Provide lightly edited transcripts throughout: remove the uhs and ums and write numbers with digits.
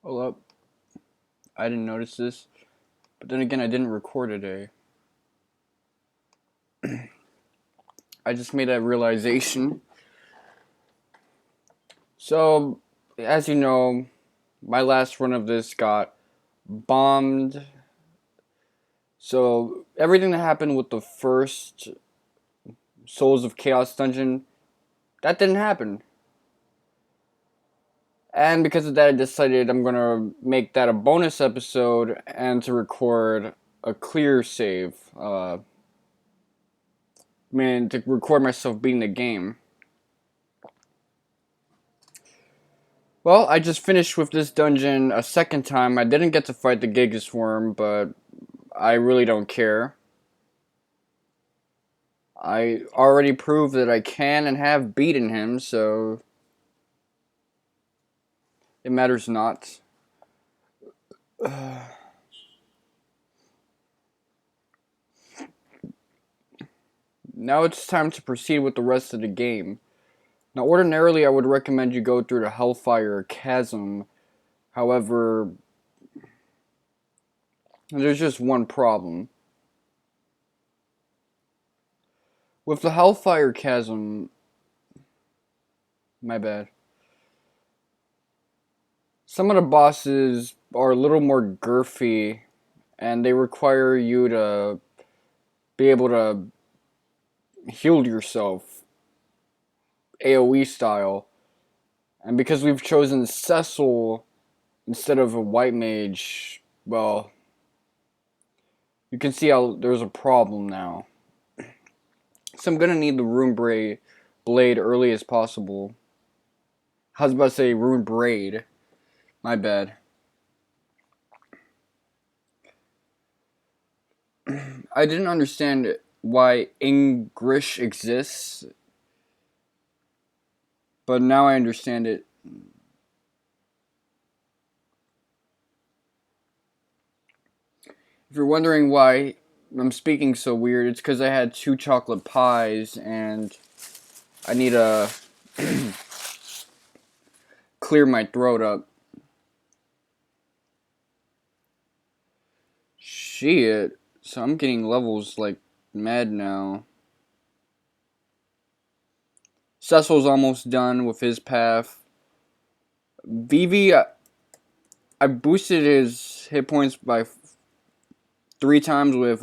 Hold up. I didn't notice this. But then again, I didn't record today. I just made that realization. So, as you know, my last run of this got bombed. So, everything that happened with the first Souls of Chaos dungeon, that didn't happen. And because of that, I decided I'm going to make that a bonus episode and to record a clear save. To record myself beating the game. Well, I just finished with this dungeon a second time. I didn't get to fight the Gigas Worm, but I really don't care. I already proved that I can and have beaten him, so it matters not. Now it's time to proceed with the rest of the game. Now, ordinarily, I would recommend you go through the Hellfire Chasm. However, there's just one problem. With the Hellfire Chasm... My bad. Some of the bosses are a little more girthy, and they require you to be able to heal yourself AoE style. And because we've chosen Cecil instead of a white mage, well, you can see how there's a problem now. So I'm gonna need the Rune Blade early as possible. I was about to say Rune Braid. My bad. I didn't understand why English exists, but now I understand it. If you're wondering why I'm speaking so weird, it's because I had 2 chocolate pies and I need to clear my throat up. Shit. So I'm getting levels like mad now. Cecil's almost done with his path. Vivi, I boosted his hit points by 3 times with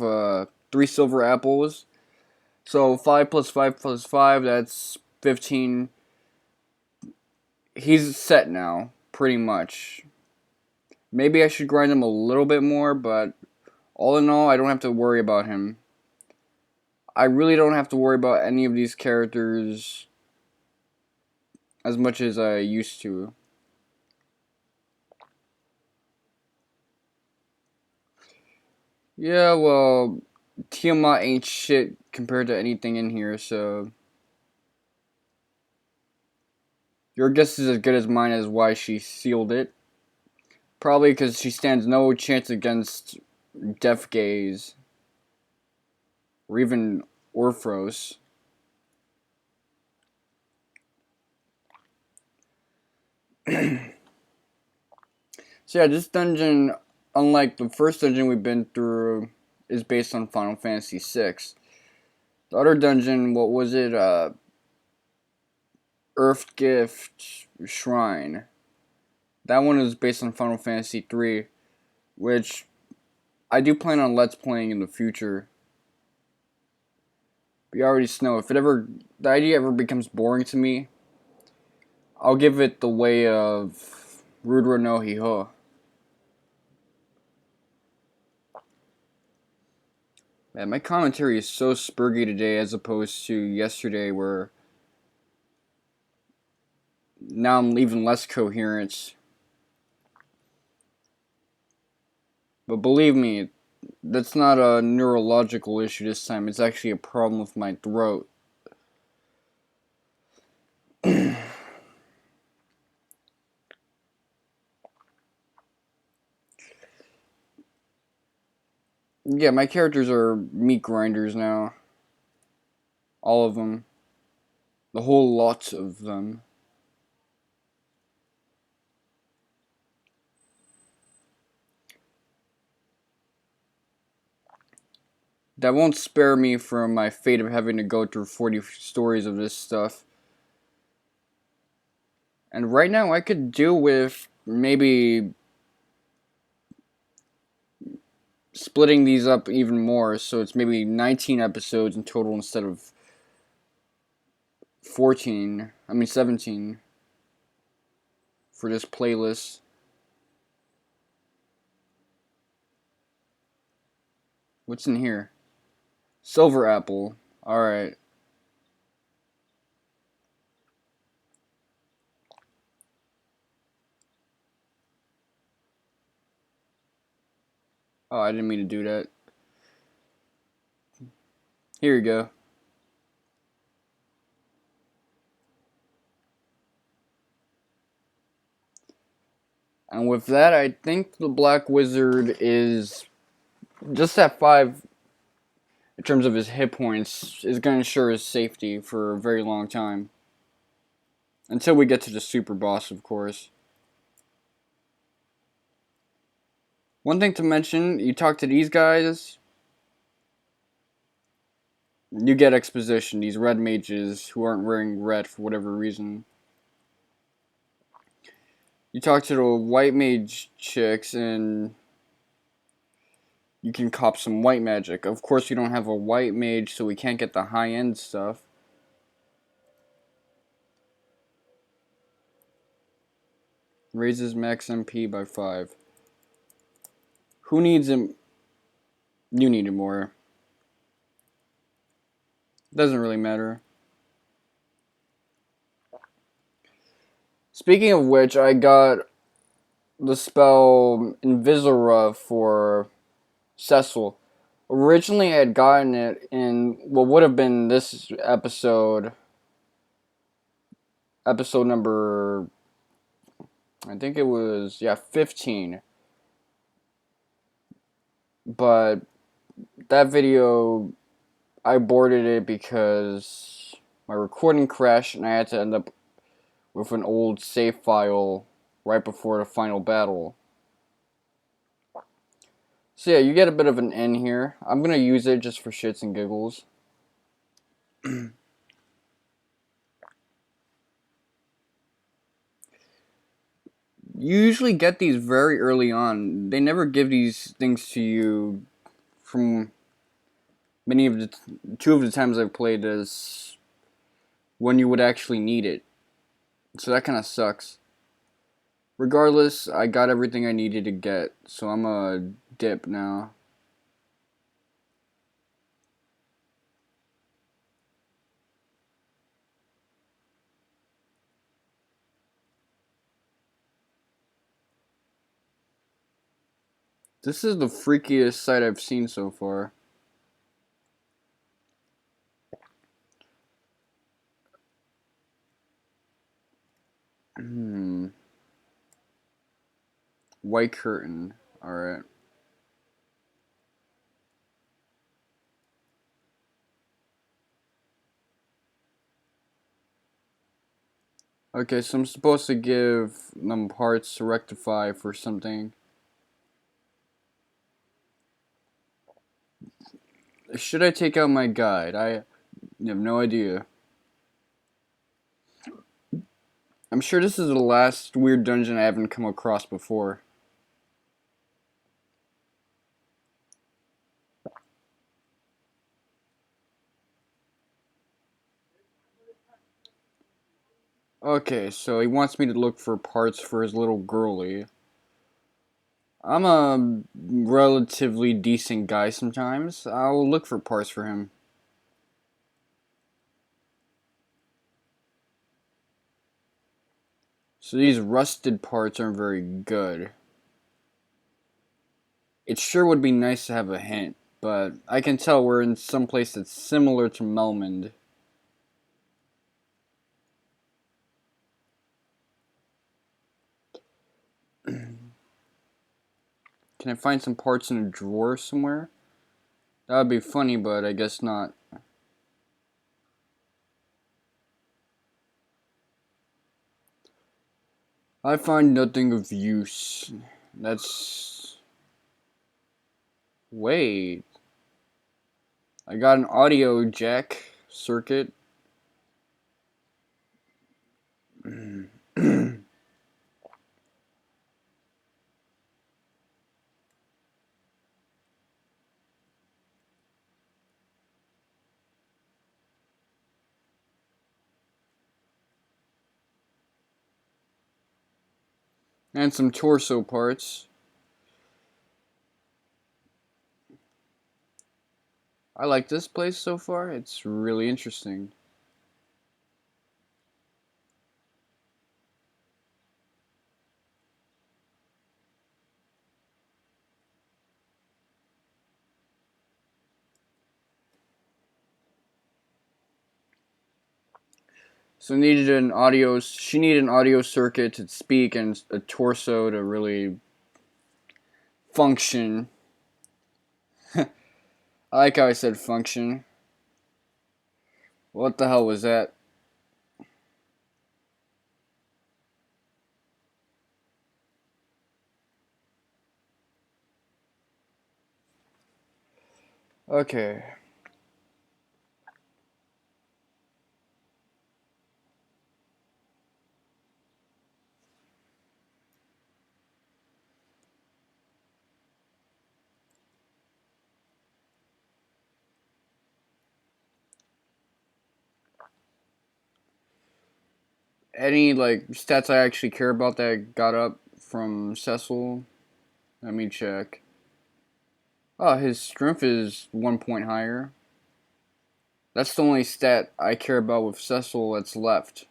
3 silver apples. So 5 plus 5 plus 5, that's 15. He's set now, pretty much. Maybe I should grind him a little bit more, but all in all, I don't have to worry about him. I really don't have to worry about any of these characters as much as I used to. Yeah, well, Tiamat ain't shit compared to anything in here, so... Your guess is as good as mine as why she sealed it. Probably because she stands no chance against Deathgaze. Or even Orthros. So yeah, this dungeon, unlike the first dungeon we've been through, is based on Final Fantasy VI. The other dungeon, what was it? Earth Gift Shrine. That one is based on Final Fantasy III, which I do plan on Let's Playing in the future. But you already know, if the idea ever becomes boring to me, I'll give it the way of Rudra no Hiho. Man, my commentary is so spurgy today as opposed to yesterday where now I'm even less coherent. But believe me, that's not a neurological issue this time. It's actually a problem with my throat. Yeah, my characters are meat grinders now. All of them. The whole lot of them. That won't spare me from my fate of having to go through 40 stories of this stuff. And right now I could do with maybe splitting these up even more, so it's maybe 19 episodes in total instead of 17 for this playlist. What's in here? Silver apple. Alright. Oh, I didn't mean to do that. Here you go. And with that, I think the Black Wizard is just at 5 in terms of his hit points, is going to ensure his safety for a very long time. Until we get to the super boss, of course. One thing to mention, you talk to these guys, you get exposition. These red mages who aren't wearing red for whatever reason. You talk to the white mage chicks and you can cop some white magic. Of course, we don't have a white mage, so we can't get the high-end stuff. Raises max MP by 5. Who needs him? You need it more. Doesn't really matter. Speaking of which, I got the spell Invisora for Cecil. Originally, I had gotten it in what would have been this episode number, I think it was, 15. But that video, I aborted it because my recording crashed and I had to end up with an old save file right before the final battle. So yeah, you get a bit of an N here. I'm going to use it just for shits and giggles. You usually get these very early on. They never give these things to you from many of the 2 of the times I've played this when you would actually need it. So that kind of sucks. Regardless, I got everything I needed to get, so I'm a dip now. This is the freakiest sight I've seen so far. White curtain. Alright. Okay, so I'm supposed to give them parts to rectify for something. Should I take out my guide? I have no idea. I'm sure this is the last weird dungeon I haven't come across before. Okay, so he wants me to look for parts for his little girlie. I'm a relatively decent guy sometimes. I'll look for parts for him. So these rusted parts aren't very good. It sure would be nice to have a hint, but I can tell we're in some place that's similar to Melmond. Can I find some parts in a drawer somewhere? That would be funny, but I guess not. I find nothing of use. That's... Wait. I got an audio jack circuit. And some torso parts. I like this place so far. It's really interesting. So she needed an audio circuit to speak and a torso to really function. I like how I said function. What the hell was that? Okay. Any like stats I actually care about that got up from Cecil? Let me check. Oh, his strength is 1 point higher. That's the only stat I care about with Cecil that's left.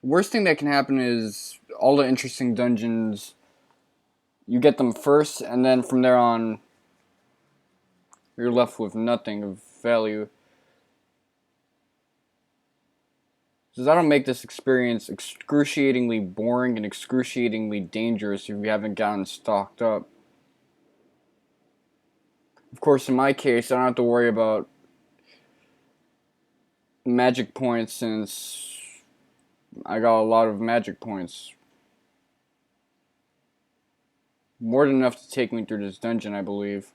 Worst thing that can happen is all the interesting dungeons, you get them first, and then from there on, you're left with nothing of value. So that'll make this experience excruciatingly boring and excruciatingly dangerous if you haven't gotten stocked up. Of course, in my case, I don't have to worry about magic points since I got a lot of magic points. More than enough to take me through this dungeon, I believe.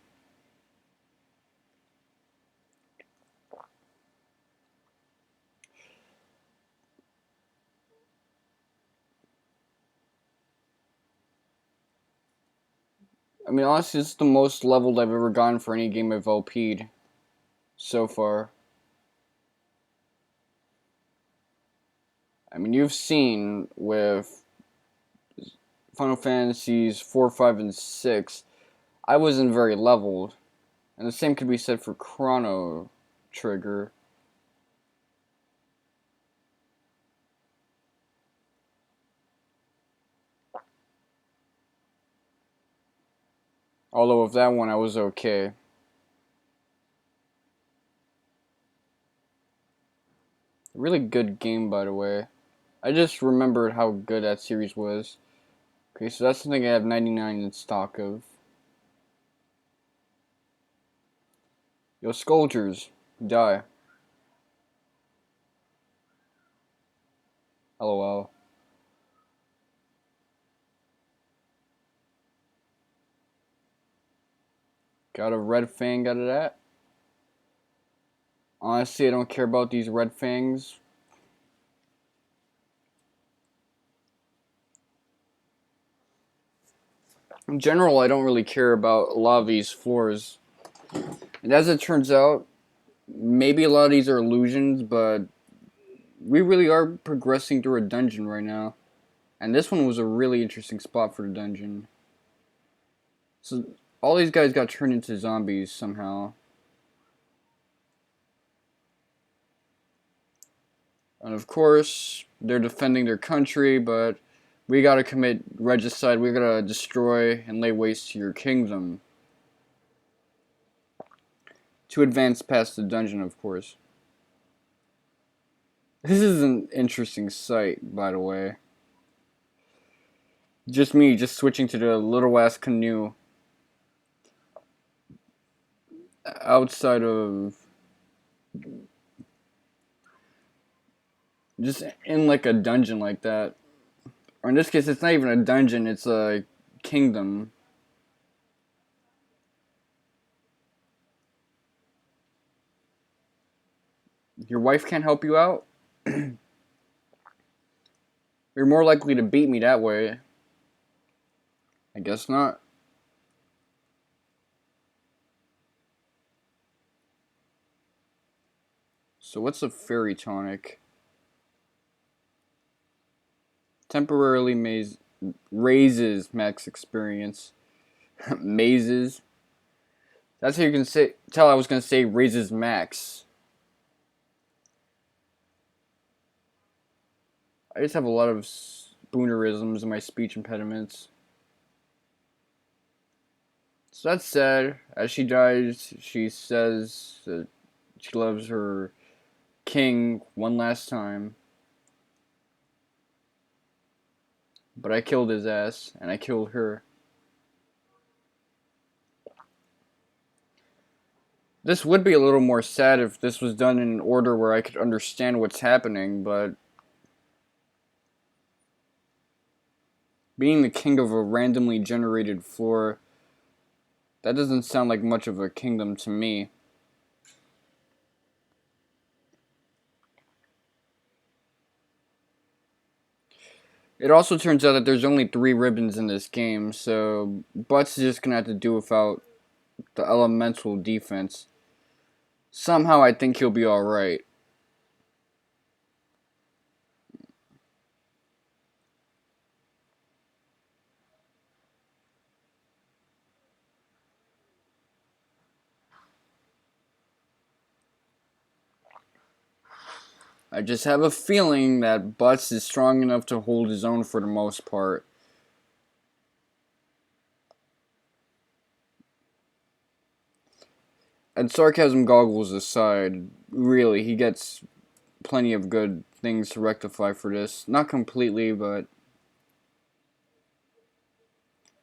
I mean, honestly, this is the most leveled I've ever gotten for any game I've LP'd so far. I mean, you've seen with Final Fantasies 4, 5, and 6, I wasn't very leveled. And the same could be said for Chrono Trigger. Although with that one, I was okay. Really good game, by the way. I just remembered how good that series was. Okay, so that's something I have 99 in stock of. Yo, Scoldgers, die. LOL. Got a red fang out of that. Honestly, I don't care about these red fangs. In general, I don't really care about a lot of these floors. And as it turns out, maybe a lot of these are illusions, but we really are progressing through a dungeon right now. And this one was a really interesting spot for the dungeon. So all these guys got turned into zombies somehow. And of course, they're defending their country, but we gotta commit regicide. We gotta destroy and lay waste to your kingdom. To advance past the dungeon, of course. This is an interesting sight, by the way. Just me, just switching to the little ass canoe. Outside of Just in like a dungeon like that. Or in this case, it's not even a dungeon, it's a kingdom. Your wife can't help you out? You're more likely to beat me that way. I guess not. So what's a fairy tonic? Temporarily raises max experience. Mazes. That's how you can tell I was going to say raises max. I just have a lot of spoonerisms in my speech impediments. So that said, as she dies, she says that she loves her king one last time. But I killed his ass, and I killed her. This would be a little more sad if this was done in an order where I could understand what's happening, but being the king of a randomly generated floor, that doesn't sound like much of a kingdom to me. It also turns out that there's only 3 ribbons in this game, so Butts is just gonna have to do without the elemental defense. Somehow I think he'll be alright. I just have a feeling that Butts is strong enough to hold his own for the most part. And sarcasm goggles aside, really, he gets plenty of good things to rectify for this. Not completely, but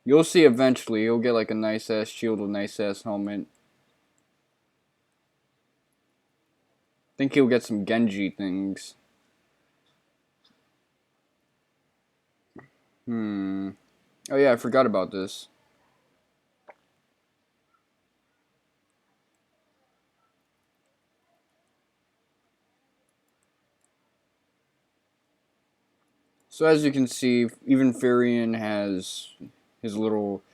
you'll see eventually. He'll get like a nice ass shield, a nice ass helmet. Think he'll get some Genji things. Oh yeah, I forgot about this. So as you can see, even Furion has his little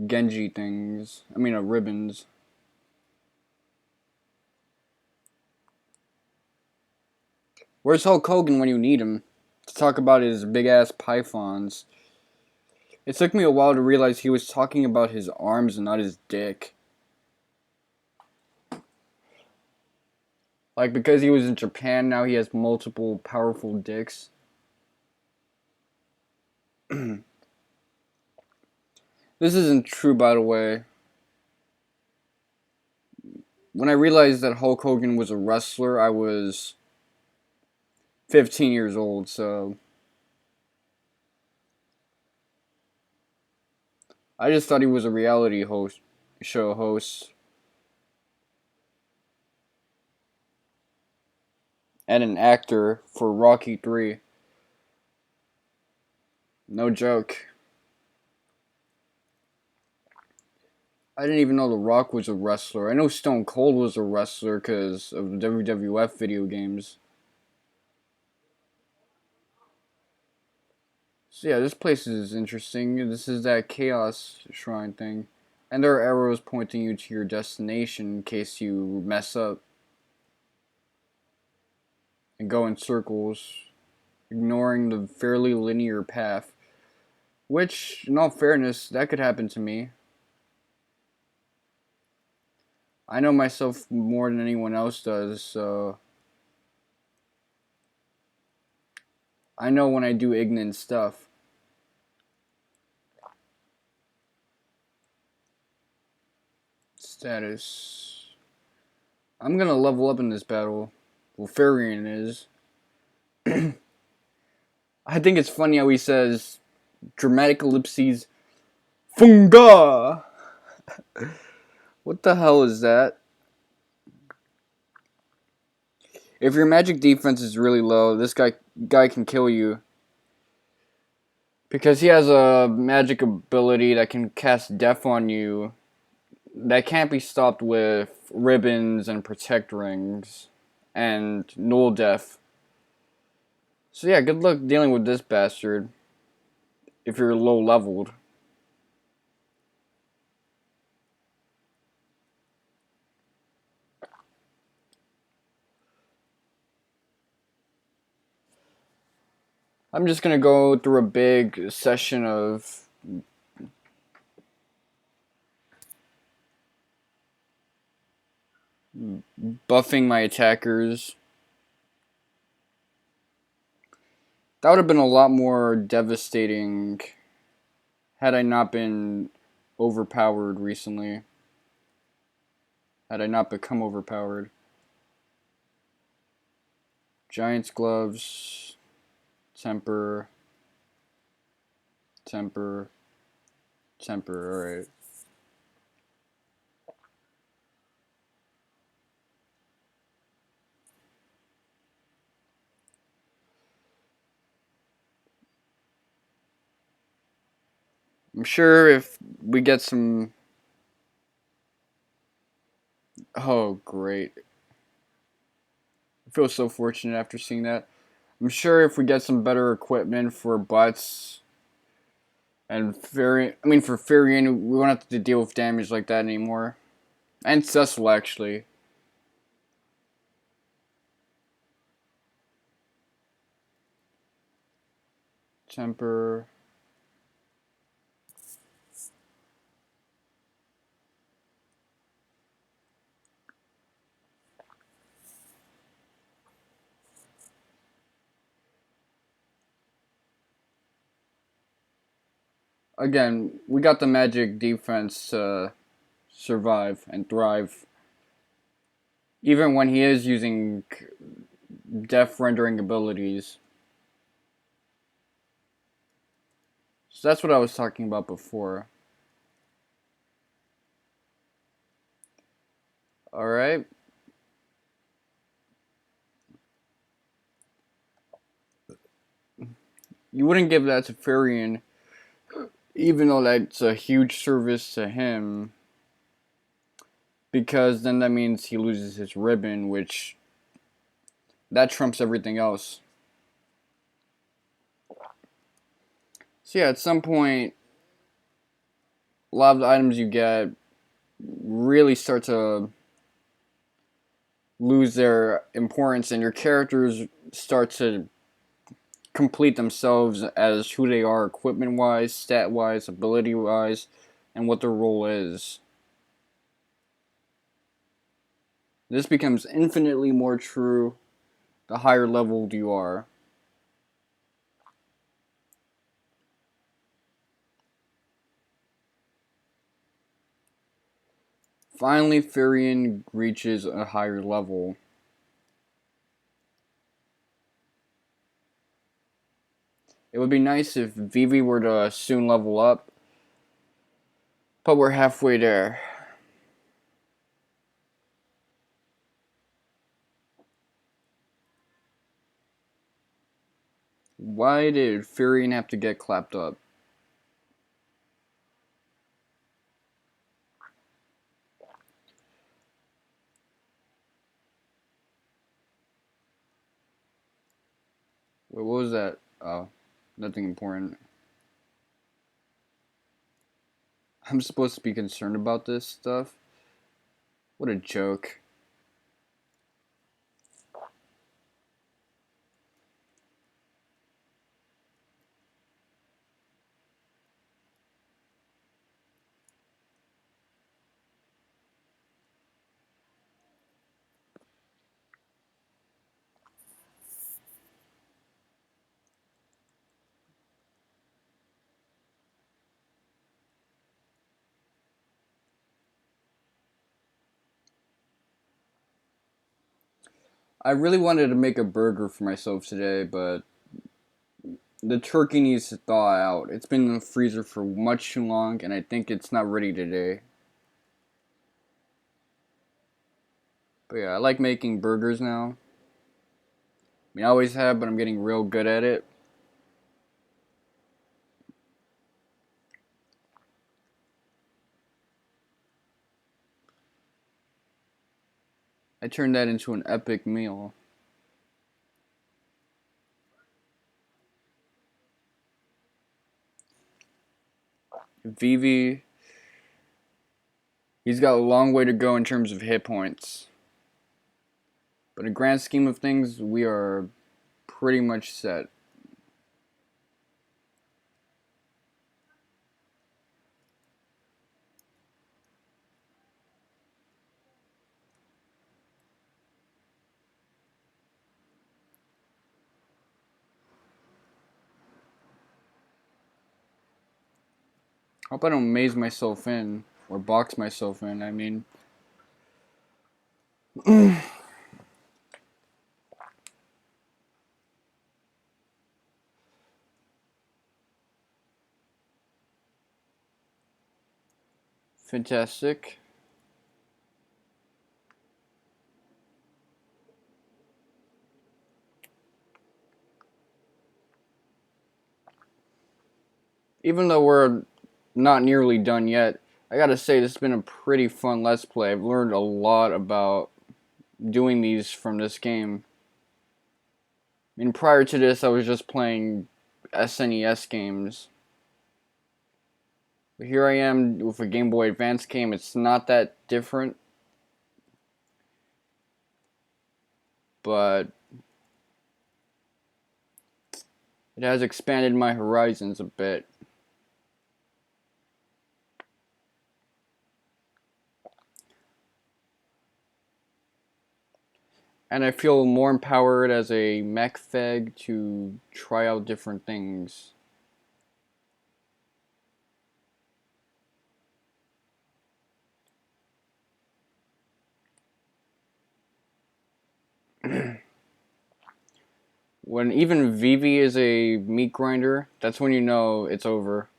Genji things. I mean, ribbons. Where's Hulk Hogan when you need him? To talk about his big ass pythons. It took me a while to realize he was talking about his arms and not his dick. Like, because he was in Japan, now he has multiple powerful dicks. This isn't true, by the way. When I realized that Hulk Hogan was a wrestler, I was 15 years old, so I just thought he was a reality show host. And an actor for Rocky 3. No joke. I didn't even know The Rock was a wrestler. I know Stone Cold was a wrestler because of the WWF video games. So yeah, this place is interesting. This is that Chaos Shrine thing. And there are arrows pointing you to your destination in case you mess up. And go in circles, ignoring the fairly linear path. Which, in all fairness, that could happen to me. I know myself more than anyone else does, so I know when I do ignorant stuff. Status. I'm gonna level up in this battle. Well, Farian is. I think it's funny how he says dramatic ellipses Funga! What the hell is that? If your magic defense is really low, this guy can kill you. Because he has a magic ability that can cast death on you that can't be stopped with ribbons and protect rings and null death. So yeah, good luck dealing with this bastard if you're low leveled. I'm just gonna go through a big session of buffing my attackers. That would have been a lot more devastating had I not been overpowered recently. Had I not become overpowered. Giant's gloves, temper, temper, temper, alright. I'm sure if we get some... Oh, great. I feel so fortunate after seeing that. I'm sure if we get some better equipment for butts and Furion... I mean, for Furion, we won't have to deal with damage like that anymore. And Cecil, actually. Temper... Again, we got the magic defense to survive and thrive. Even when he is using death rendering abilities. So that's what I was talking about before. Alright. You wouldn't give that to Furion, even though that's a huge service to him. Because then that means he loses his ribbon, which... that trumps everything else. So yeah, at some point, a lot of the items you get really start to lose their importance, and your characters start to complete themselves as who they are equipment-wise, stat-wise, ability-wise, and what their role is. This becomes infinitely more true the higher leveled you are. Finally, Furion reaches a higher level. It would be nice if Vivi were to soon level up, but we're halfway there. Why did Furion have to get clapped up? Wait, what was that? Oh, nothing important. I'm supposed to be concerned about this stuff? What a joke. I really wanted to make a burger for myself today, but the turkey needs to thaw out. It's been in the freezer for much too long, and I think it's not ready today. But yeah, I like making burgers now. mean, I always have, but I'm getting real good at it. I turned that into an epic meal. Vivi, he's got a long way to go in terms of hit points. But in the grand scheme of things, we are pretty much set. Hope I don't maze myself in or box myself in. I mean, fantastic. Even though we're not nearly done yet, I gotta say this has been a pretty fun Let's Play. I've learned a lot about doing these from this game. I mean, prior to this, I was just playing SNES games. But here I am with a Game Boy Advance game. It's not that different, but it has expanded my horizons a bit. And I feel more empowered as a mech feg to try out different things. When even Vivi is a meat grinder, that's when you know it's over.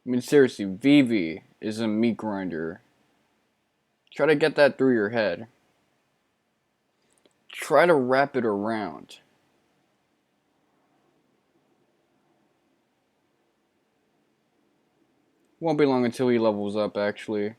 I mean, seriously, Vivi is a meat grinder. Try to get that through your head. Try to wrap it around. Won't be long until he levels up, actually.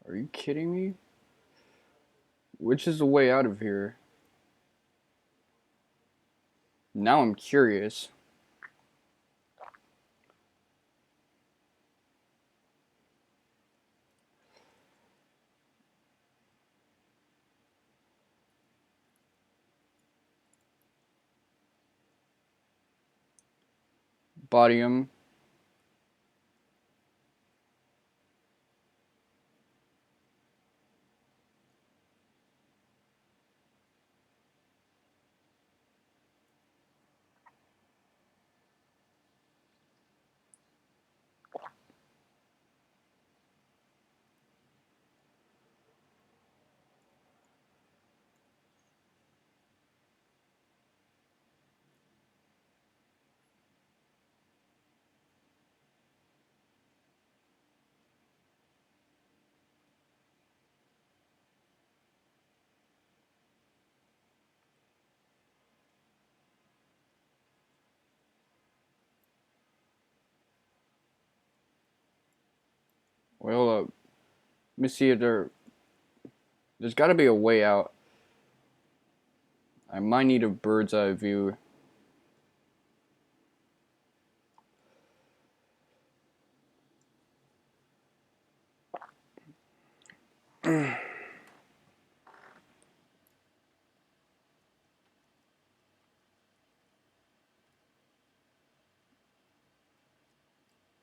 Are you kidding me? Which is the way out of here? Now I'm curious. Body him. Wait, hold up. Let me see if there's gotta be a way out. I might need a bird's eye view.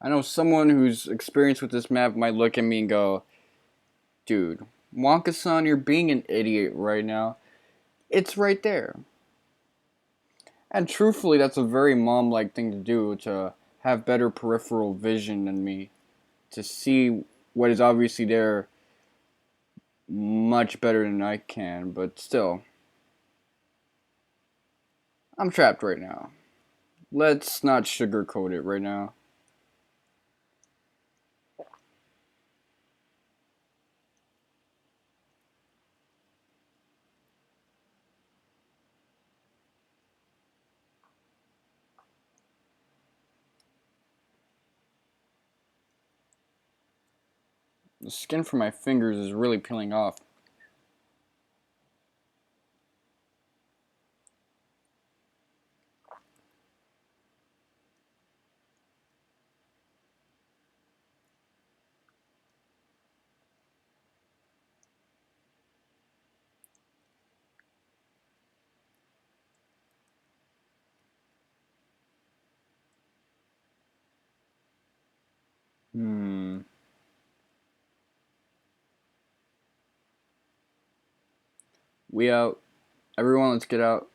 I know someone who's experienced with this map might look at me and go, dude, Wonka-san, you're being an idiot right now. It's right there. And truthfully, that's a very mom-like thing to do, to have better peripheral vision than me. To see what is obviously there much better than I can, but still. I'm trapped right now. Let's not sugarcoat it right now. The skin from my fingers is really peeling off. Hmm. We out. Everyone, let's get out.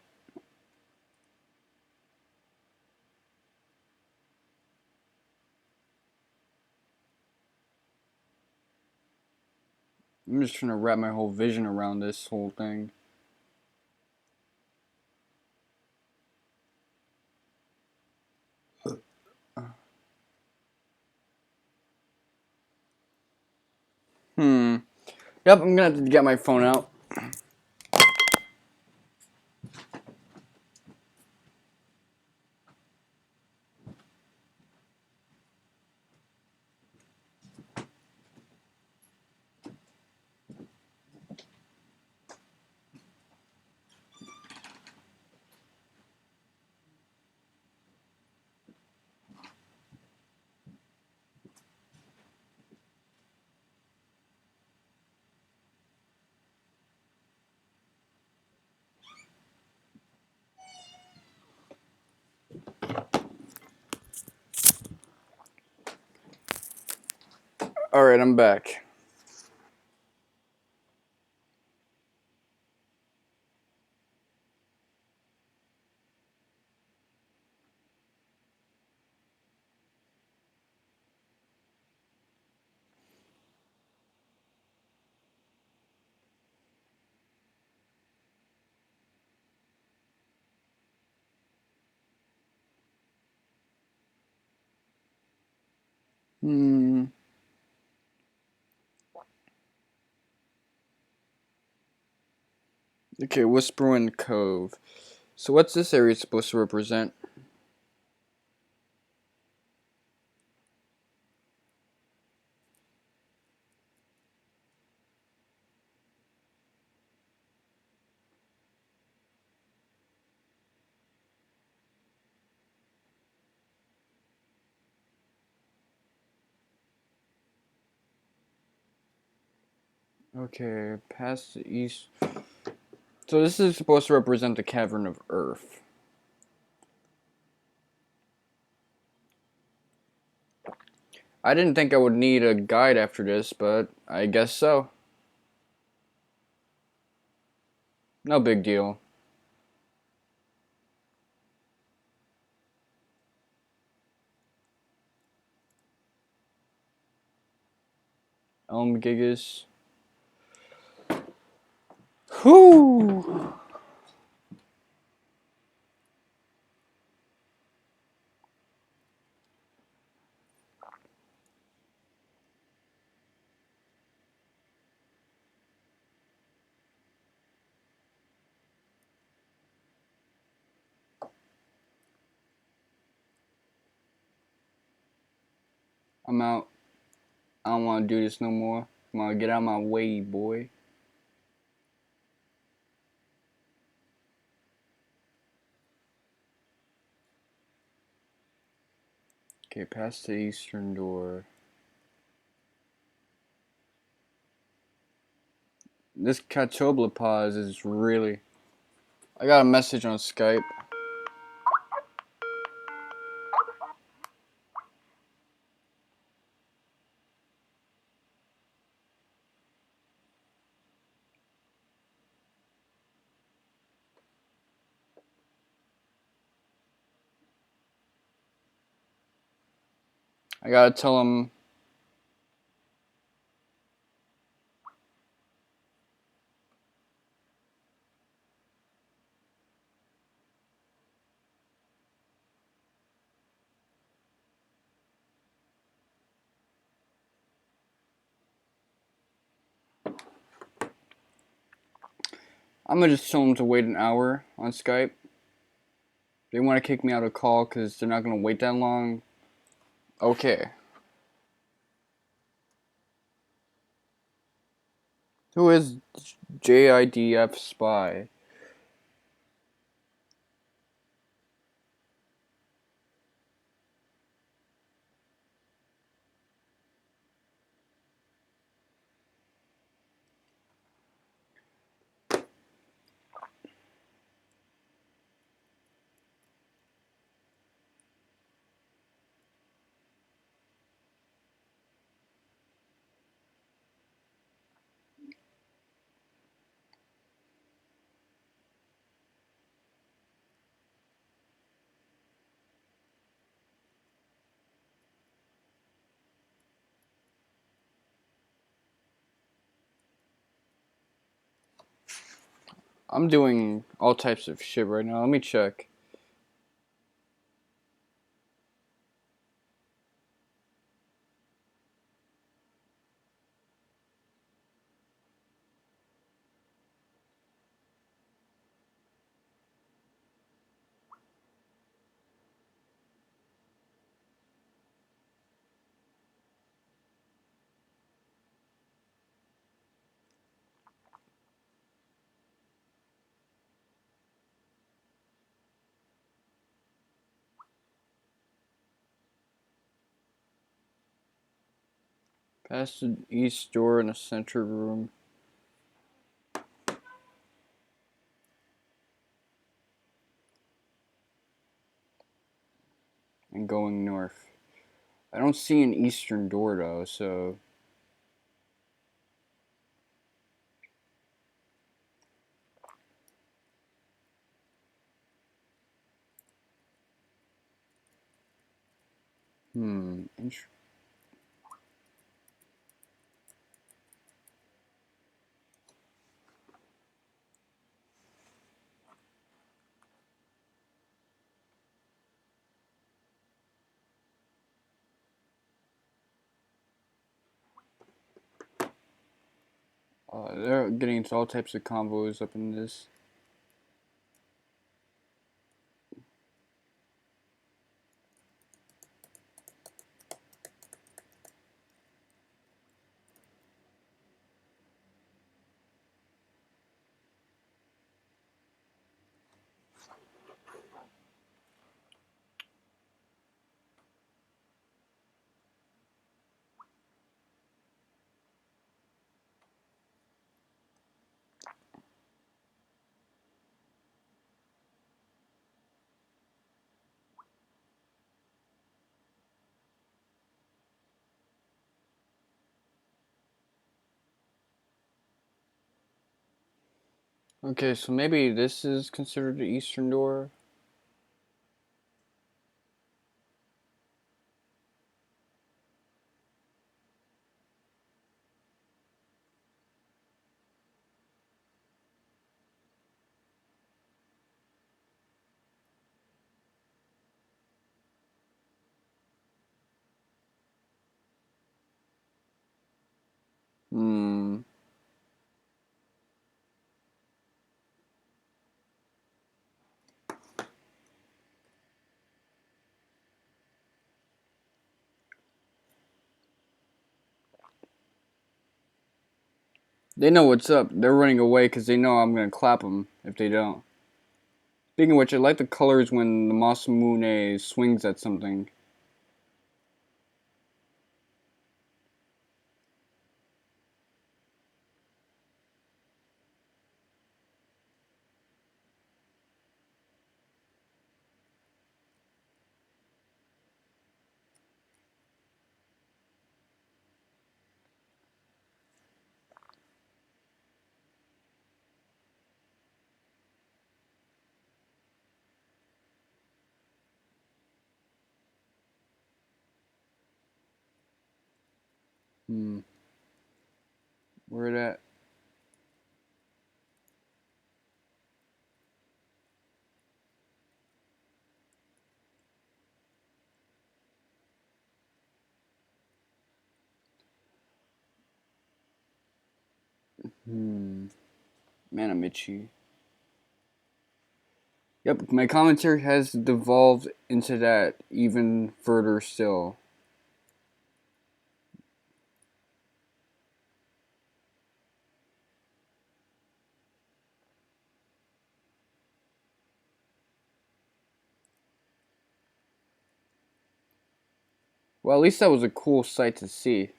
I'm just trying to wrap my whole vision around this whole thing. Hmm. Yep, I'm gonna have to get my phone out. Alright, I'm back. Hmm. Okay, Whisperwind Cove. So what's this area supposed to represent? Okay, past the east. So this is supposed to represent the Cavern of Earth. I didn't think I would need a guide after this, but I guess so. No big deal. Gigas. Whoo! I'm out. I don't want to do this no more. Come on, get out of my way, boy. Okay, past the eastern door. This Catobla pause is really... I got a message on Skype. I gotta tell him I'm gonna just tell them to wait an hour on Skype. They want to kick me out of call because they're not gonna wait that long. Okay. Who is JIDF Spy? I'm doing all types of shit right now. Let me check. Past the east door in the center room. And going north. I don't see an eastern door though, so. Interesting. They're getting into all types of combos up in this. Okay, so maybe this is considered the eastern door. Hmm. They know what's up. They're running away because they know I'm gonna clap them if they don't. Speaking of which, I like the colors when the Masamune swings at something. Hmm. Where that? Hmm. Man, I'm itchy. Yep, my commentary has devolved into that even further still. Well, at least that was a cool sight to see.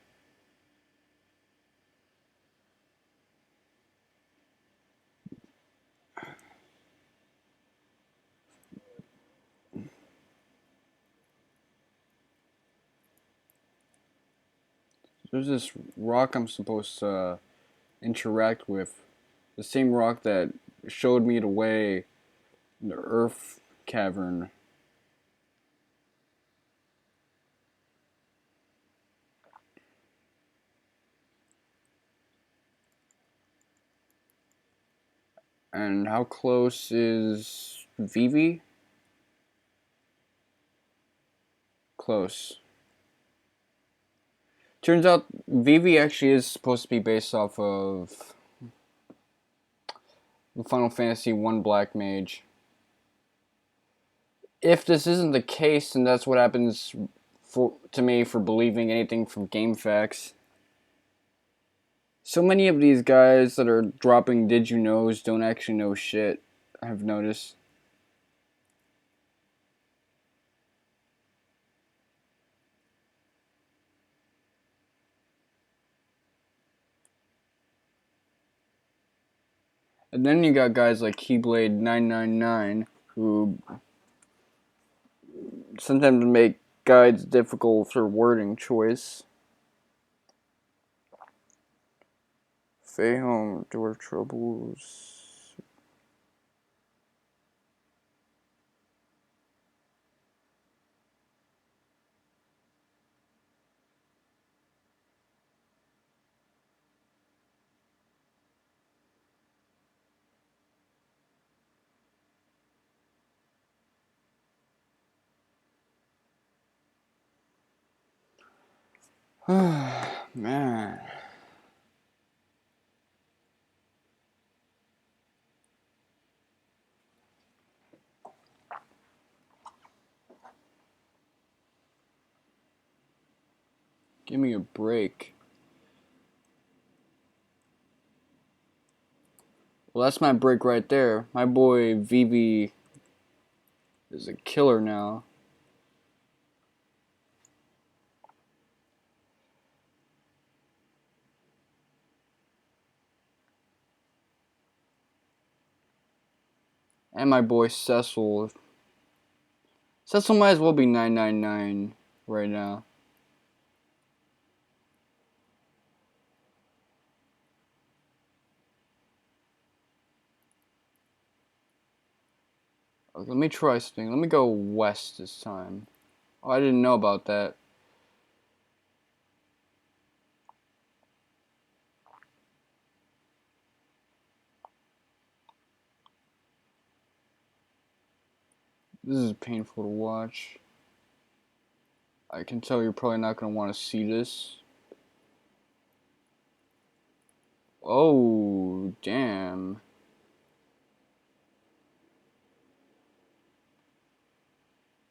There's this rock I'm supposed to interact with. The same rock that showed me the way in the Earth Cavern. And how close is Vivi? Close. Turns out Vivi actually is supposed to be based off of Final Fantasy 1 Black Mage. If this isn't the case, then that's what happens to me for believing anything from game facts. So many of these guys that are dropping did you knows don't actually know shit, I've noticed. And then you got guys like Keyblade 999 who sometimes make guides difficult for wording choice. Stay home, door troubles. Man. Give me a break. Well, that's my break right there. My boy Vivi is a killer now. And my boy Cecil. Cecil might as well be 999 right now. Okay, let me try something. Let me go west this time. Oh, I didn't know about that. This is painful to watch. I can tell you're probably not going to want to see this. Oh, damn.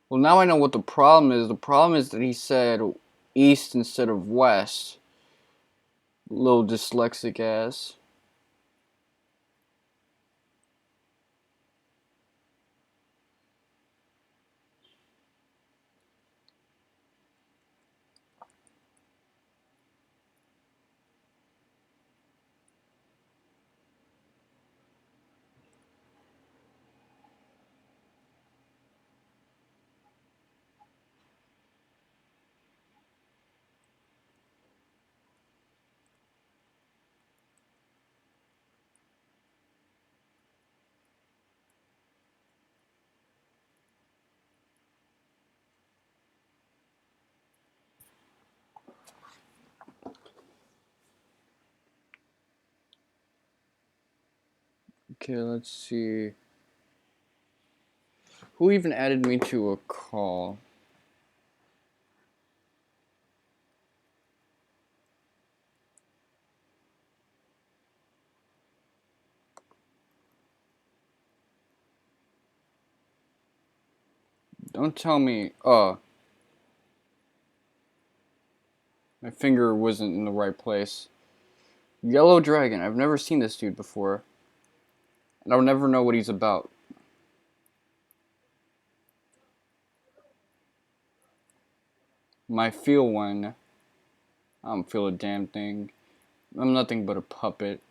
Well, now I know what the problem is. The problem is that he said east instead of west. Little dyslexic ass. Okay, let's see. Who even added me to a call? Don't tell me. My finger wasn't in the right place. Yellow Dragon. I've never seen this dude before. And I'll never know what he's about. My feel one. I don't feel a damn thing. I'm nothing but a puppet.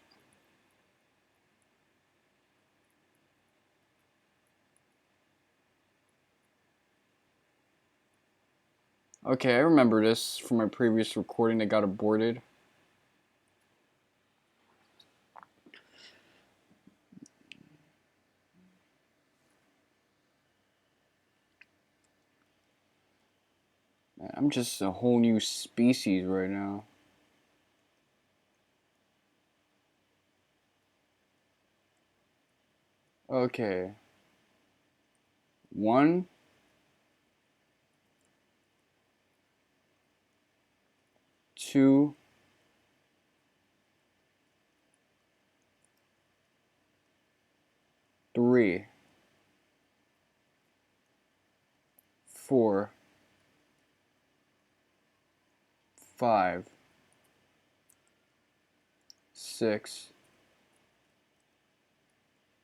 Okay, I remember this from my previous recording that got aborted. I'm just a whole new species right now. Okay. 1, 2, 3, 4, 5, 6,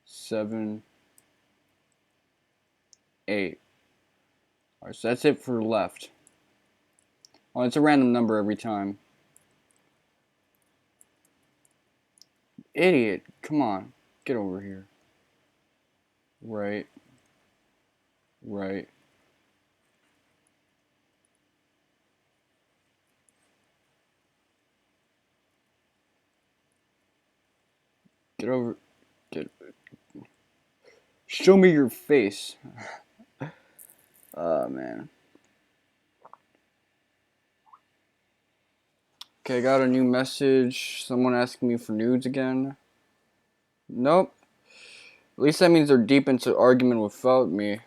7, 8. Alright, so that's it for left. Oh, it's a random number every time. Idiot. Come on. Get over here. Right. Right. Get over. Get. Show me your face. Oh, man. Okay, I got a new message. Someone asking me for nudes again. Nope. At least that means they're deep into argument without me.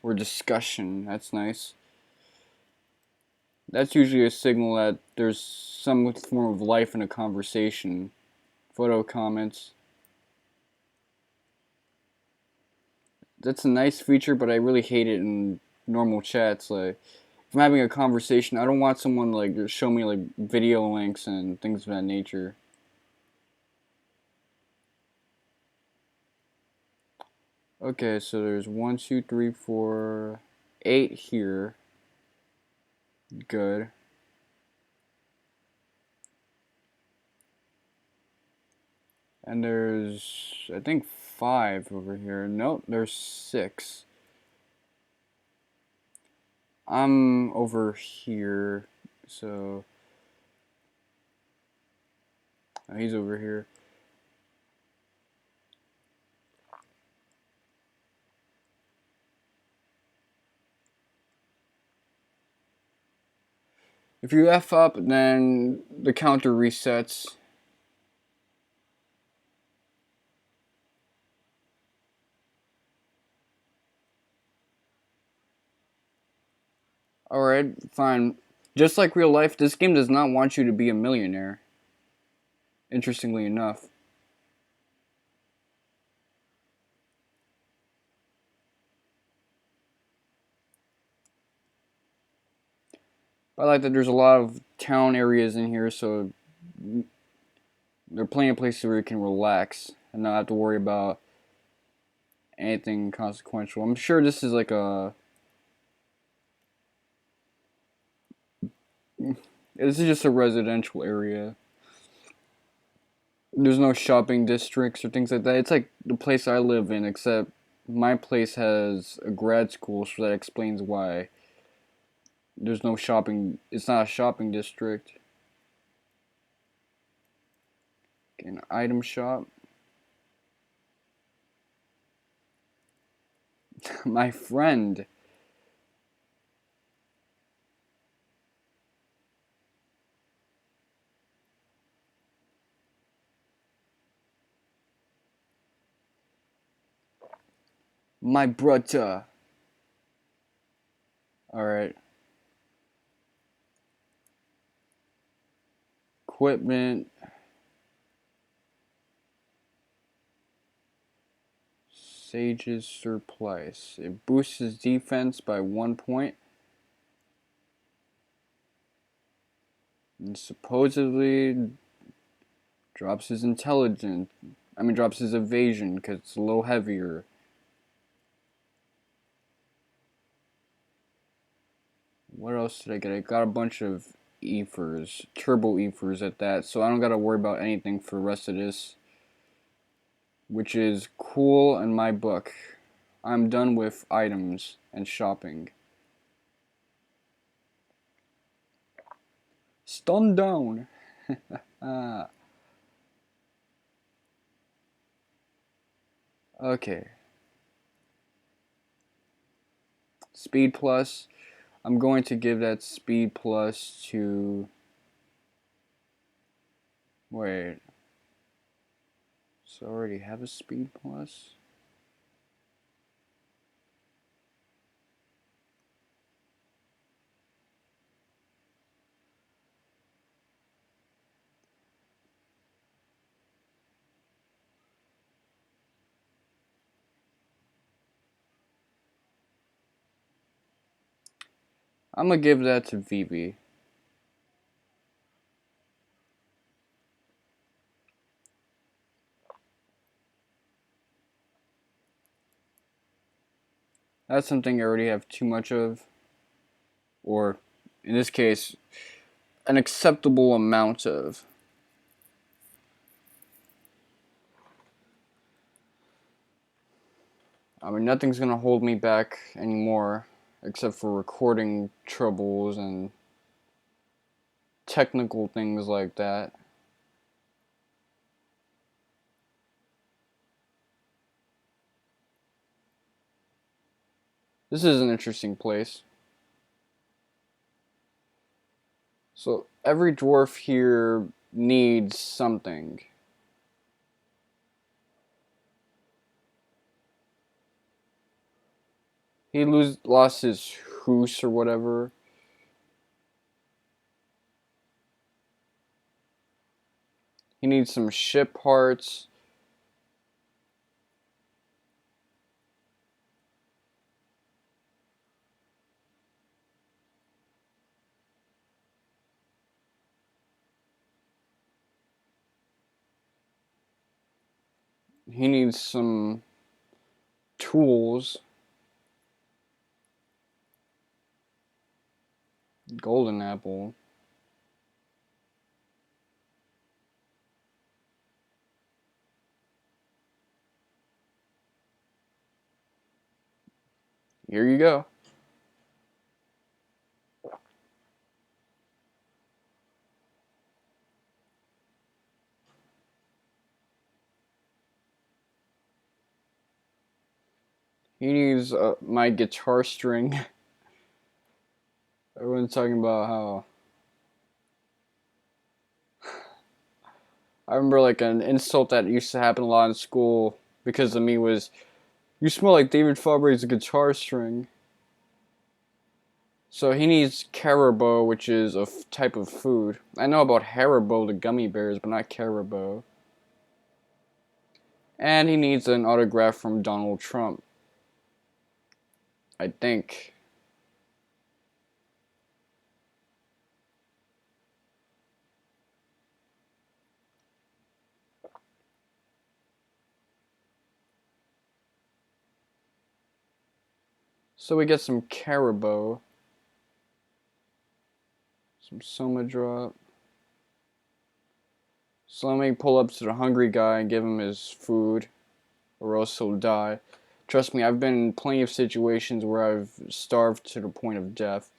Or discussion. That's nice. That's usually a signal that there's some form of life in a conversation. Photo comments. That's a nice feature, but I really hate it in normal chats. Like, if I'm having a conversation, I don't want someone like to show me like video links and things of that nature. Okay, so there's 1, 2, 3, 4, 8 here. Good. And there's, I think, 5 over here. Nope, there's 6. I'm over here, so he's over here. If you F up, then the counter resets. Alright, fine. Just like real life, this game does not want you to be a millionaire. Interestingly enough. I like that there's a lot of town areas in here, so there are plenty of places where you can relax and not have to worry about anything consequential. I'm sure this is like a... This is just a residential area. There's no shopping districts or things like that. It's like the place I live in, except my place has a grad school, so that explains why there's no shopping. It's not a shopping district. An item shop. My friend. My brother. Alright. Equipment. Sage's Surplice. It boosts his defense by 1 point. And supposedly drops his intelligence. Drops his evasion because it's a little heavier. What else did I get? I got a bunch of ethers, turbo ethers at that, so I don't gotta worry about anything for the rest of this, which is cool in my book. I'm done with items and shopping. Stun down. Okay. Speed plus. I'm going to give that speed plus to... Wait. So I already have a speed plus? I'm gonna give that to Vivi. That's something I already have too much of. Or, in this case, an acceptable amount of. Nothing's gonna hold me back anymore, except for recording troubles and technical things like that. This is an interesting place. So, every dwarf here needs something. He lost his hoose or whatever. He needs some ship parts. He needs some tools. Golden apple. Here you go. He needs my guitar string. Everyone's talking about how... I remember like an insult that used to happen a lot in school because of me was, "You smell like David Fabre's guitar string." So he needs Caribou, which is a type of food. I know about Haribo, the gummy bears, but not Caribou. And he needs an autograph from Donald Trump, I think. So we get some Caribou. Some Soma drop. So let me pull up to the hungry guy and give him his food, or else he'll die. Trust me, I've been in plenty of situations where I've starved to the point of death.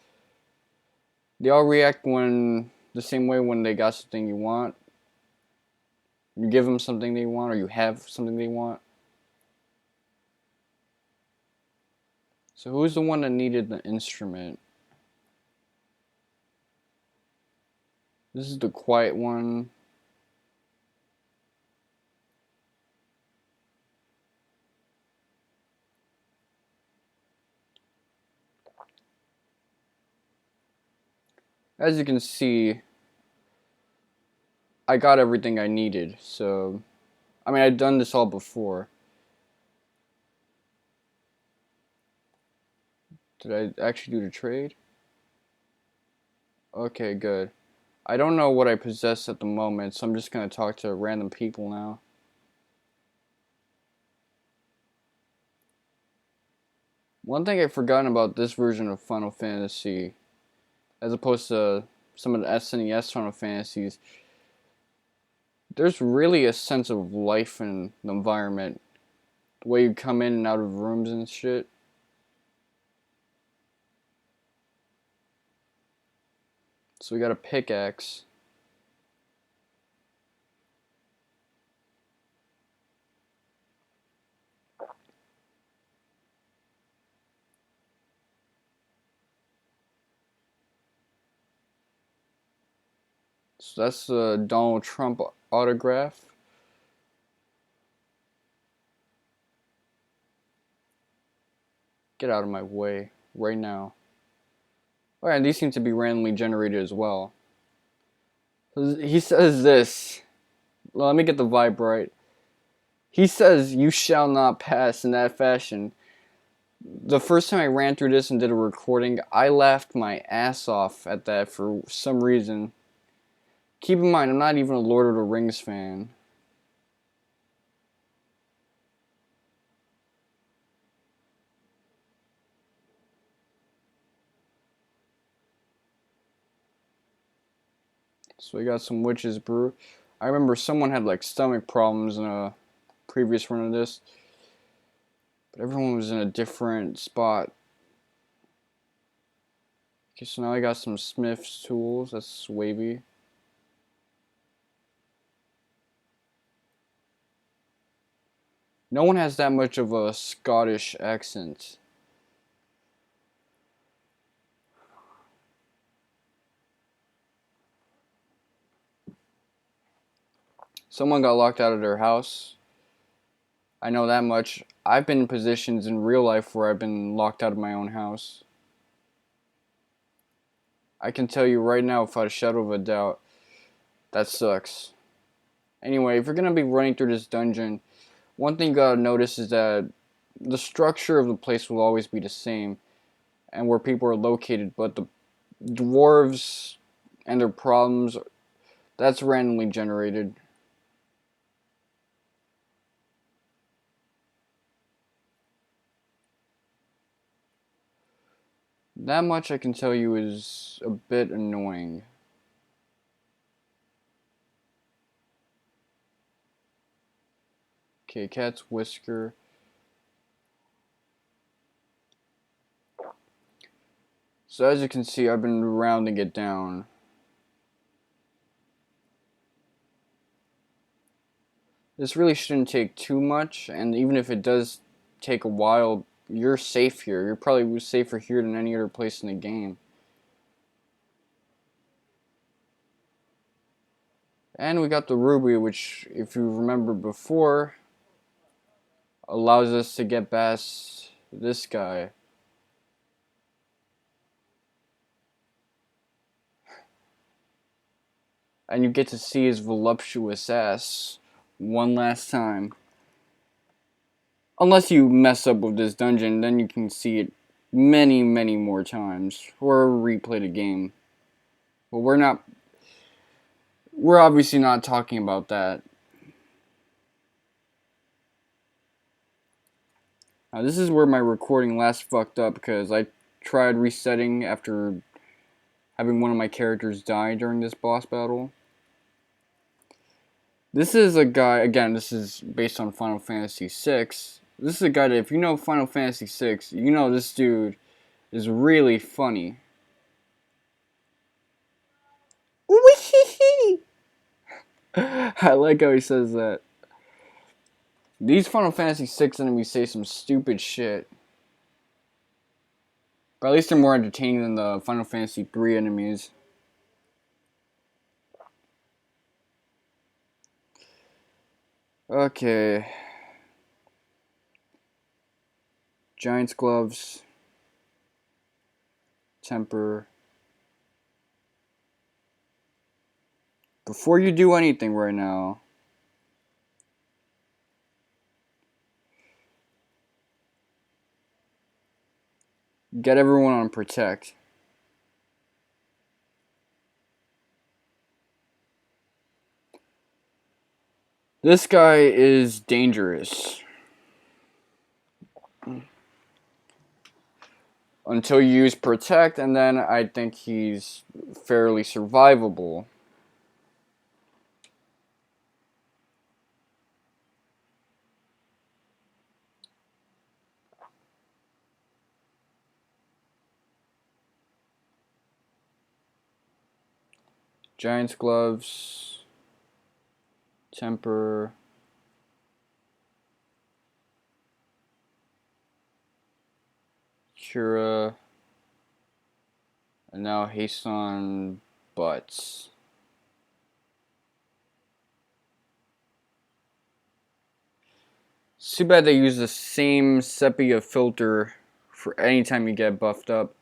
They all react the same way when they got something you want. You give them something they want, or you have something they want. So who's the one that needed the instrument? This is the quiet one. As you can see, I got everything I needed, so... I've done this all before. Did I actually do the trade? Okay, good. I don't know what I possess at the moment, so I'm just gonna talk to random people now. One thing I've forgotten about this version of Final Fantasy, as opposed to some of the SNES Final Fantasies, there's really a sense of life in the environment. The way you come in and out of rooms and shit. So we got a pickaxe. So that's a Donald Trump autograph. Get out of my way right now. Oh, and these seem to be randomly generated as well. He says this. Well, let me get the vibe right. He says, "You shall not pass," in that fashion. The first time I ran through this and did a recording, I laughed my ass off at that for some reason. Keep in mind, I'm not even a Lord of the Rings fan. So we got some witch's brew. I remember someone had like stomach problems in a previous run of this, but everyone was in a different spot. Okay, so now I got some Smith's tools. That's wavy. No one has that much of a Scottish accent. Someone got locked out of their house. I know that much. I've been in positions in real life where I've been locked out of my own house. I can tell you right now, without a shadow of a doubt, that sucks. Anyway, if you're gonna be running through this dungeon, one thing you gotta notice is that the structure of the place will always be the same, and where people are located, but the dwarves and their problems, that's randomly generated. That much I can tell you is a bit annoying. Okay, cat's whisker. So as you can see, I've been rounding it down. This really shouldn't take too much, and even if it does take a while, you're safe here. You're probably safer here than any other place in the game. And we got the ruby, which, if you remember before, allows us to get past this guy. And you get to see his voluptuous ass one last time. Unless you mess up with this dungeon, then you can see it many, many more times. Or replay the game. But we're obviously not talking about that. Now this is where my recording last fucked up because I tried resetting after having one of my characters die during this boss battle. This is a guy, again, this is based on Final Fantasy VI. This is a guy that if you know Final Fantasy VI, you know this dude is really funny. I like how he says that. These Final Fantasy VI enemies say some stupid shit. But at least they're more entertaining than the Final Fantasy III enemies. Okay. Giant's gloves. Temper. Before you do anything right now, Get everyone on protect. This guy is dangerous. Until you use protect, and then I think he's fairly survivable. Giant's gloves, temper, cura, and now haste on butts. It's too bad they use the same sepia filter for any time you get buffed up.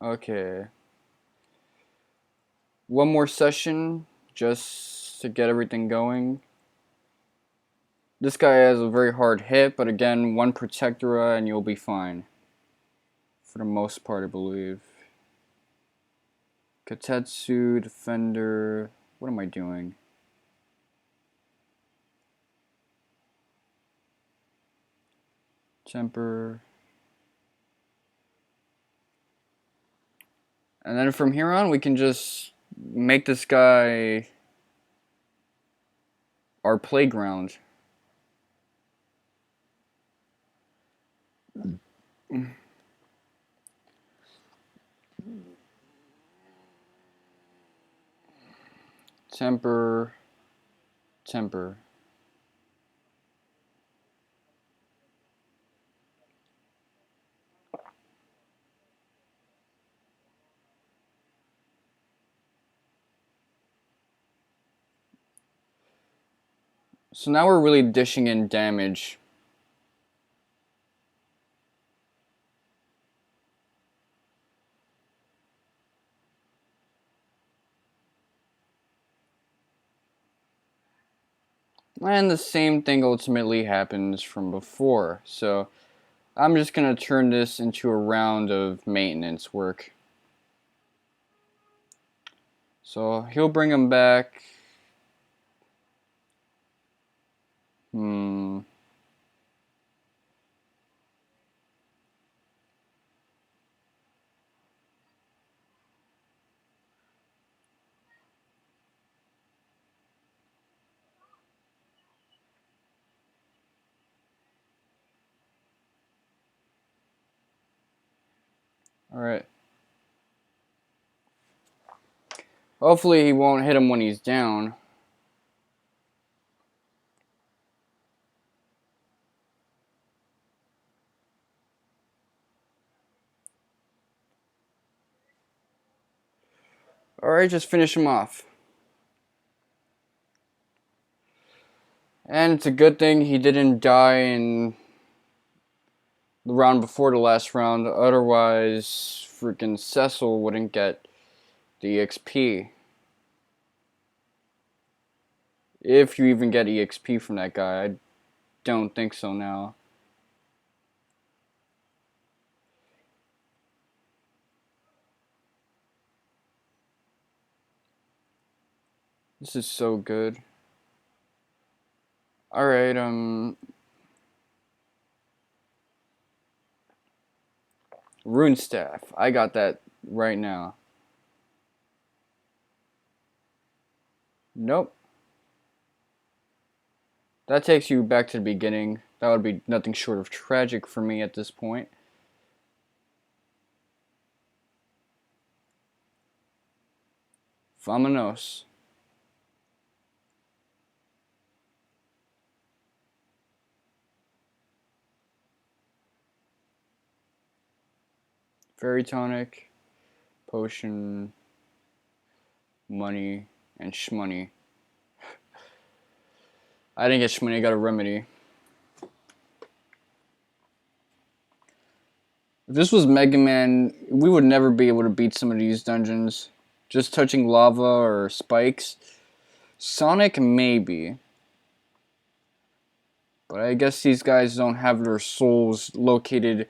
Okay. One more session just to get everything going. This guy has a very hard hit, but again, one Protectora and you'll be fine. For the most part, I believe. Katetsu, Defender. What am I doing? Temper. And then from here on, we can just make this guy our playground. Temper. Temper. So now we're really dishing in damage. And the same thing ultimately happens from before. So I'm just going to turn this into a round of maintenance work. So he'll bring him back. Alright. Hopefully he won't hit him when he's down. Alright, just finish him off. And it's a good thing he didn't die in the round before the last round. Otherwise, freaking Cecil wouldn't get the EXP. If you even get EXP from that guy. I don't think so now. This is so good. Alright, Rune Staff. I got that right now. Nope. That takes you back to the beginning. That would be nothing short of tragic for me at this point. Vamonos. Fairy tonic, potion, money, and shmoney. I didn't get shmoney, I got a remedy. If this was Mega Man, we would never be able to beat some of these dungeons. Just touching lava or spikes. Sonic, maybe. But I guess these guys don't have their souls located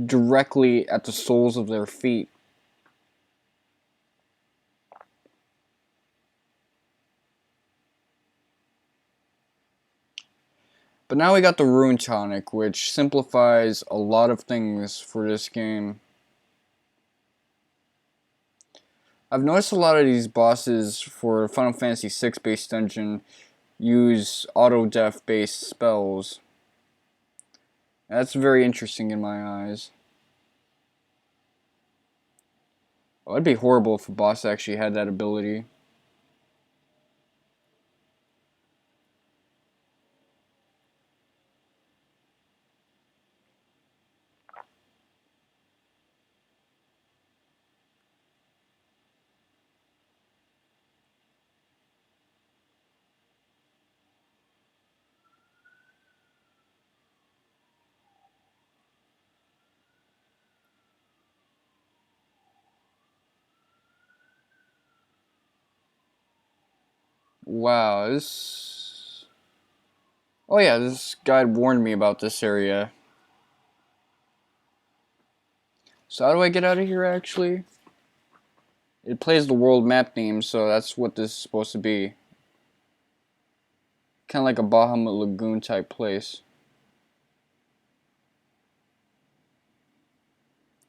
directly at the soles of their feet. But now we got the Rune Tonic, which simplifies a lot of things for this game. I've noticed a lot of these bosses for Final Fantasy VI based dungeon use auto-def based spells. That's very interesting in my eyes. Oh, it'd be horrible if a boss actually had that ability. Wow, this... Oh yeah, this guide warned me about this area. So how do I get out of here, actually? It plays the world map name, so that's what this is supposed to be. Kind of like a Bahamut Lagoon type place.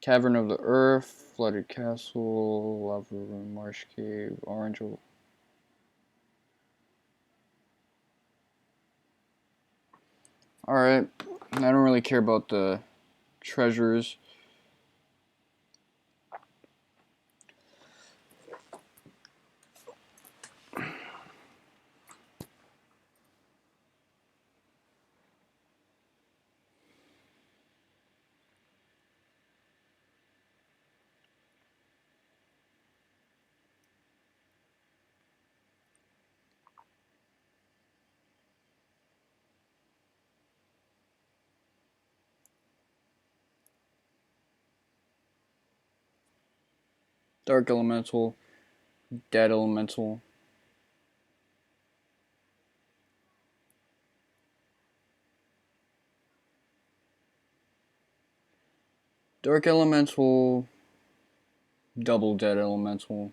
Cavern of the Earth, Flooded Castle, Lava Room, Marsh Cave, Orange... Alright, I don't really care about the treasures. Dark Elemental, Dead Elemental. Dark Elemental, Double Dead Elemental.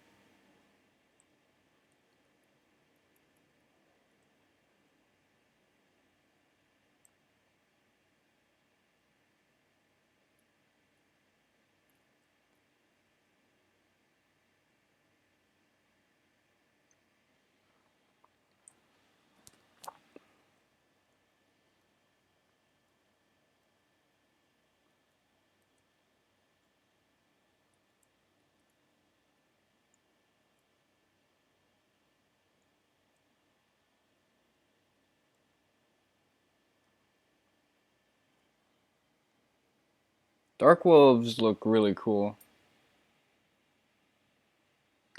Dark Wolves look really cool.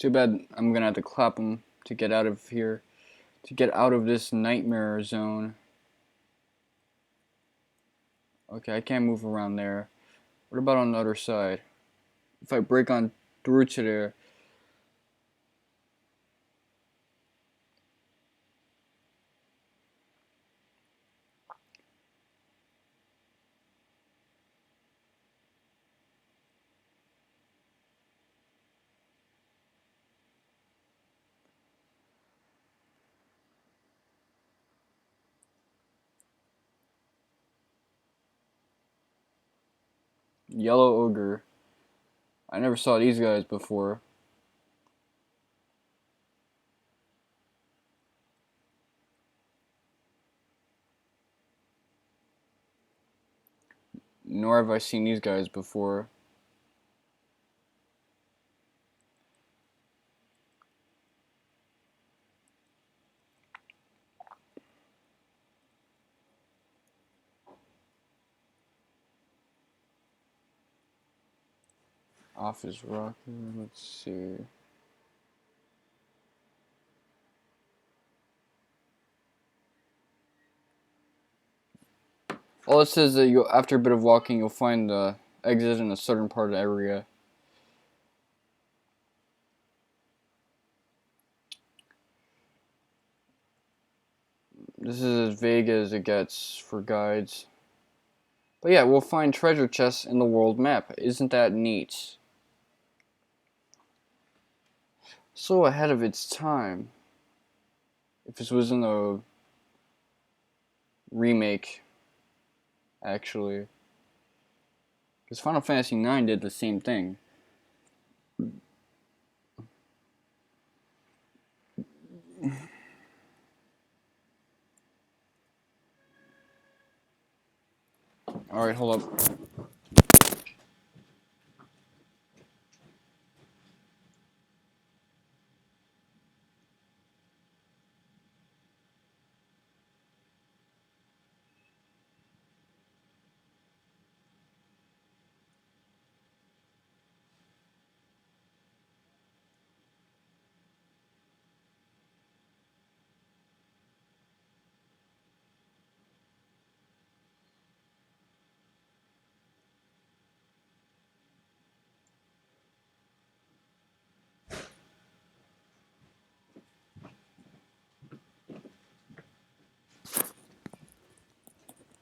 Too bad I'm gonna have to clap them to get out of here. To get out of this nightmare zone. Okay, I can't move around there. What about on the other side? If I break on through to there... Yellow Ogre. I never saw these guys before. Nor have I seen these guys before. Office Rocker, let's see. All it says that you, after a bit of walking, you'll find the exit in the southern part of the area. This is as vague as it gets for guides. But yeah, we'll find treasure chests in the world map. Isn't that neat? So ahead of its time. If this was in the remake, actually. Because Final Fantasy IX did the same thing. Alright, hold up.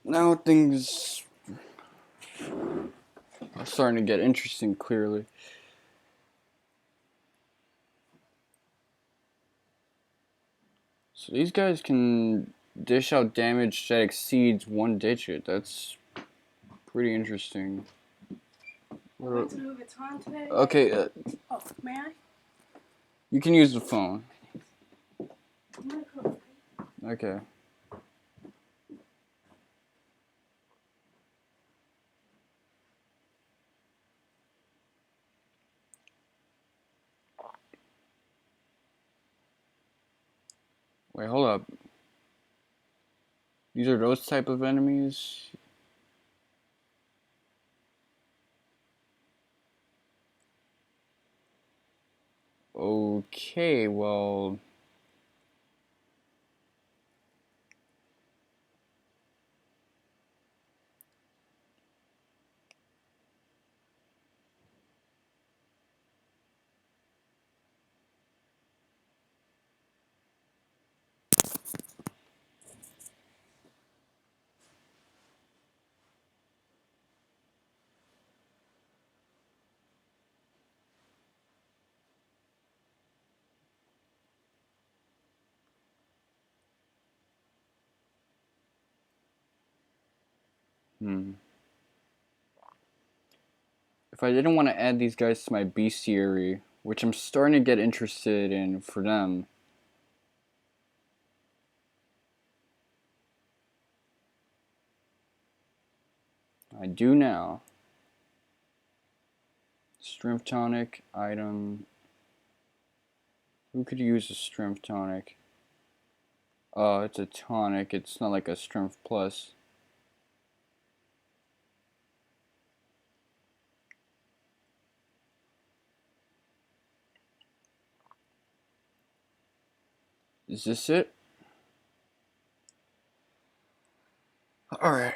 Now things are starting to get interesting, clearly. So these guys can dish out damage that exceeds 1 digit. That's pretty interesting. Want to move it on today? Okay, oh, may I? You can use the phone. Okay. Wait, hold up. These are those type of enemies? Okay, well... If I didn't want to add these guys to my bestiary, which I'm starting to get interested in for them, I do now. Strength tonic, item. Who could use a strength tonic? It's a tonic, it's not like a strength plus. Is this it? Alright.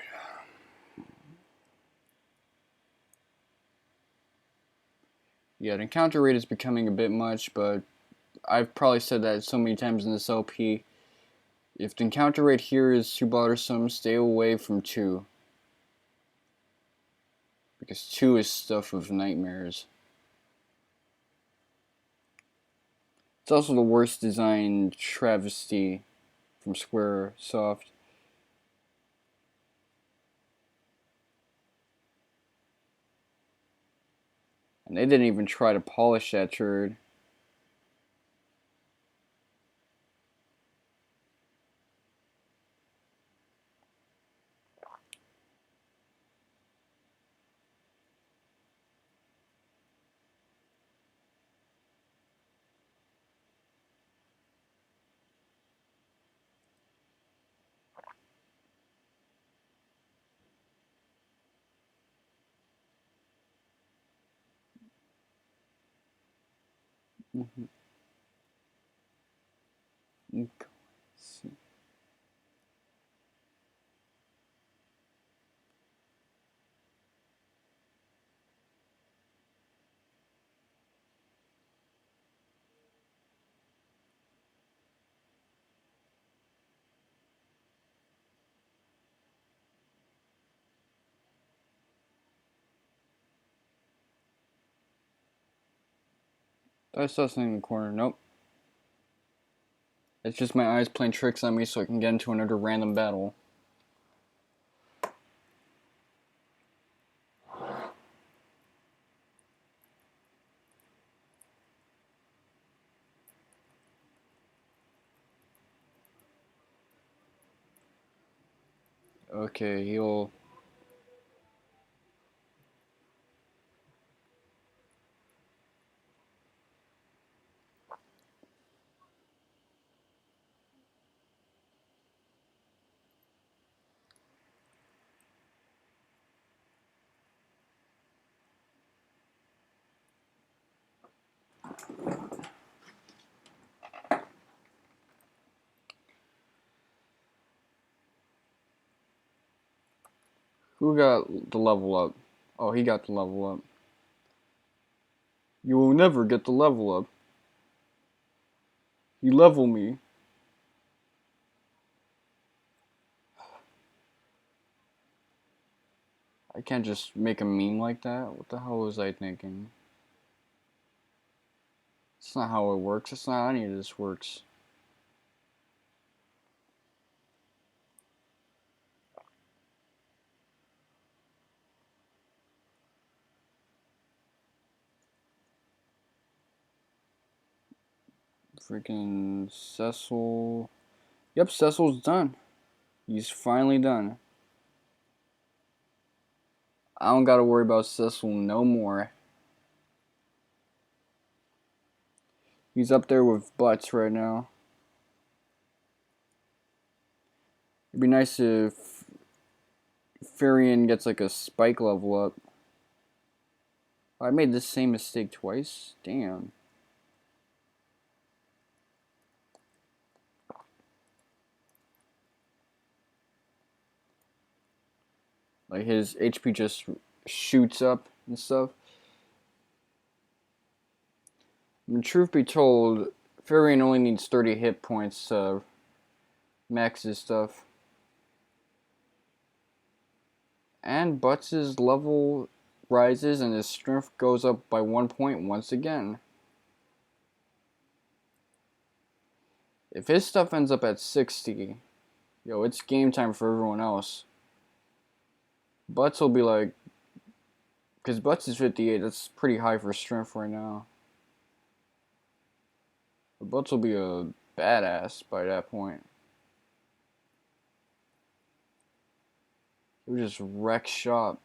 Yeah, the encounter rate is becoming a bit much, but I've probably said that so many times in this LP. If the encounter rate here is too bothersome, stay away from 2. Because 2 is stuff of nightmares. It's also the worst designed travesty from Squaresoft. And they didn't even try to polish that turd. I saw something in the corner. Nope. It's just my eyes playing tricks on me so I can get into another random battle. Okay, he'll... Who got the level up? Oh, he got the level up. You will never get the level up. You level me. I can't just make a meme like that. What the hell was I thinking? That's not how it works. That's not how any of this works. Freaking Cecil. Yep, Cecil's done. He's finally done. I don't gotta worry about Cecil no more. He's up there with Butts right now. It'd be nice if Furion gets like a spike level up. I made the same mistake twice? Damn. Like his HP just shoots up and stuff. And truth be told, Furion only needs 30 hit points to max his stuff. And Butts' level rises and his strength goes up by 1 point once again. If his stuff ends up at 60, yo, it's game time for everyone else. Butts will be like, because Butts is 58, that's pretty high for strength right now. But Butts will be a badass by that point. He would just wreck shop.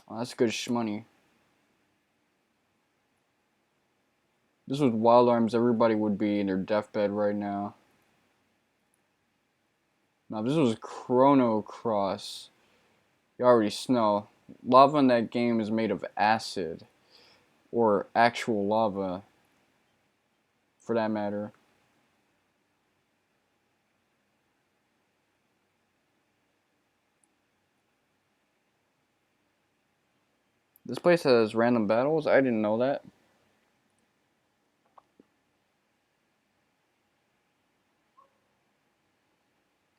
Oh, that's good shmoney. This was Wild Arms, everybody would be in their deathbed right now. Now, this was Chrono Cross. You already know. Lava in that game is made of acid. Or actual lava. For that matter. This place has random battles? I didn't know that.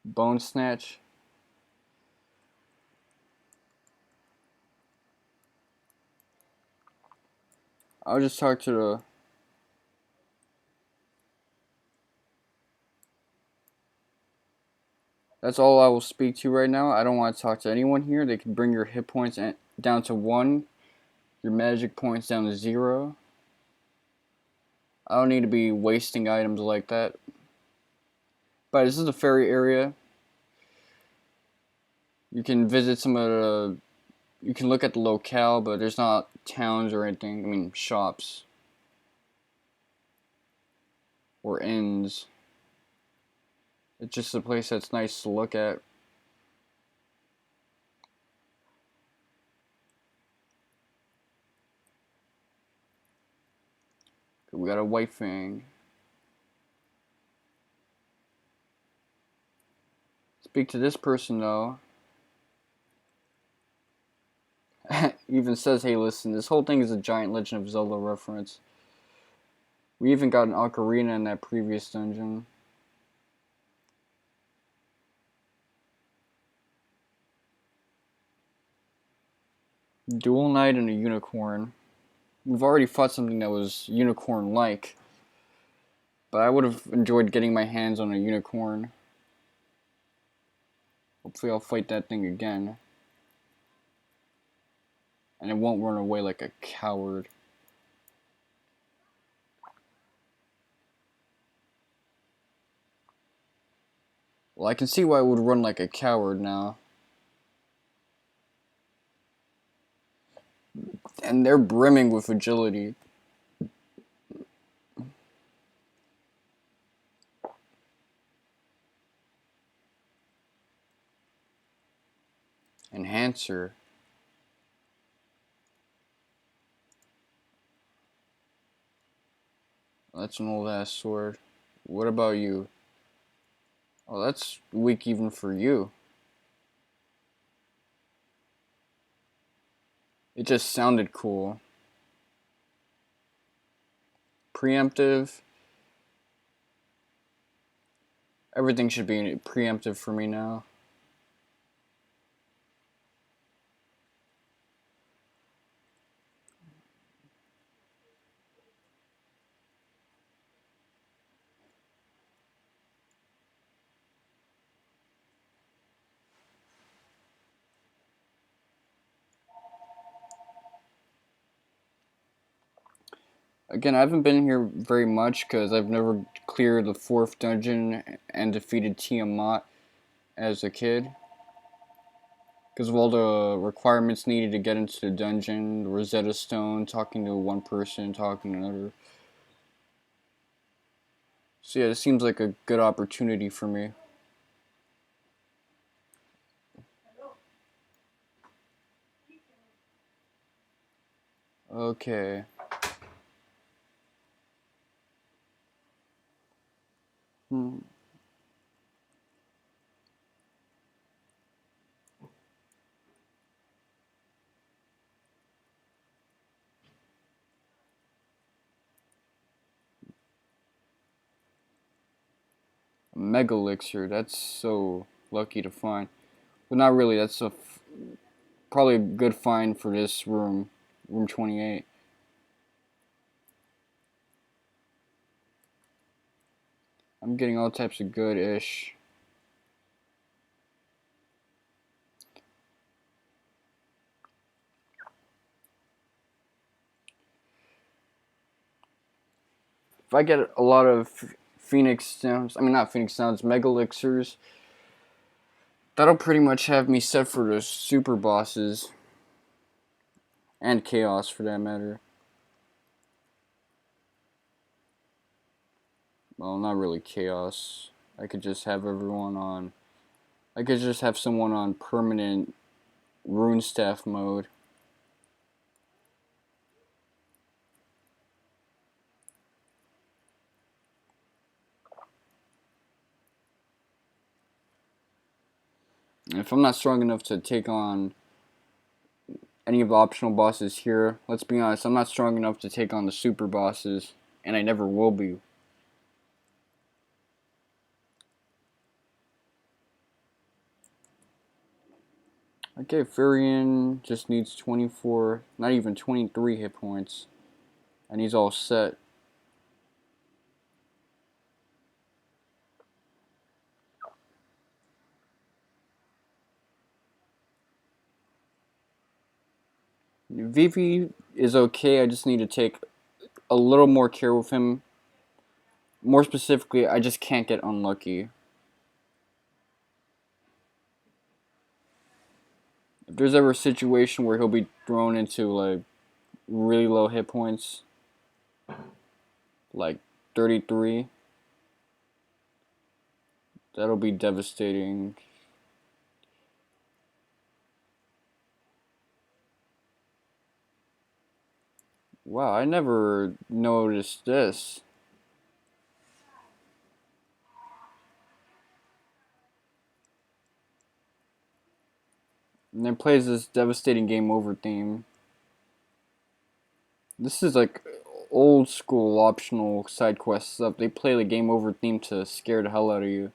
Bone Snatch. I'll just talk to the... That's all I will speak to right now. I don't want to talk to anyone here. They can bring your hit points down to 1. Your magic points down to 0. I don't need to be wasting items like that. But this is the ferry area. You can visit some of the... You can look at the locale, but there's not towns or anything. I mean, shops. Or inns. It's just a place that's nice to look at. We got a White Fang. Speak to this person though. Even says, hey listen, this whole thing is a giant Legend of Zelda reference. We even got an ocarina in that previous dungeon. Dual Knight and a Unicorn. We've already fought something that was Unicorn-like, but I would have enjoyed getting my hands on a Unicorn. Hopefully I'll fight that thing again. And it won't run away like a coward. Well, I can see why it would run like a coward now. And they're brimming with agility. Enhancer. That's an old ass sword. What about you? Oh, that's weak even for you. It just sounded cool. Preemptive. Everything should be preemptive for me now. Again, I haven't been here very much because I've never cleared the 4th dungeon and defeated Tiamat as a kid. Because of all the requirements needed to get into the dungeon, the Rosetta Stone, talking to one person, talking to another. So yeah, this seems like a good opportunity for me. Okay. Hmm. A Mega Elixir, that's so lucky to find. But not really, that's probably a good find for this room. Room 28. I'm getting all types of good-ish. If I get a lot of Phoenix Stones, I mean not Phoenix Stones, Mega Elixirs, that'll pretty much have me set for the super bosses. And Chaos for that matter. Well, not really Chaos. I could just have everyone on... I could just have someone on permanent Rune Staff mode. And if I'm not strong enough to take on any of the optional bosses here, let's be honest, I'm not strong enough to take on the super bosses, and I never will be. Okay, Furion just needs 24, not even 23 hit points, and he's all set. Vivi is okay, I just need to take a little more care with him. More specifically, I just can't get unlucky. If there's ever a situation where he'll be thrown into like really low hit points, like 33, that'll be devastating. Wow, I never noticed this. And then plays this devastating game over theme. This is like old school optional side quest stuff. They play the game over theme to scare the hell out of you.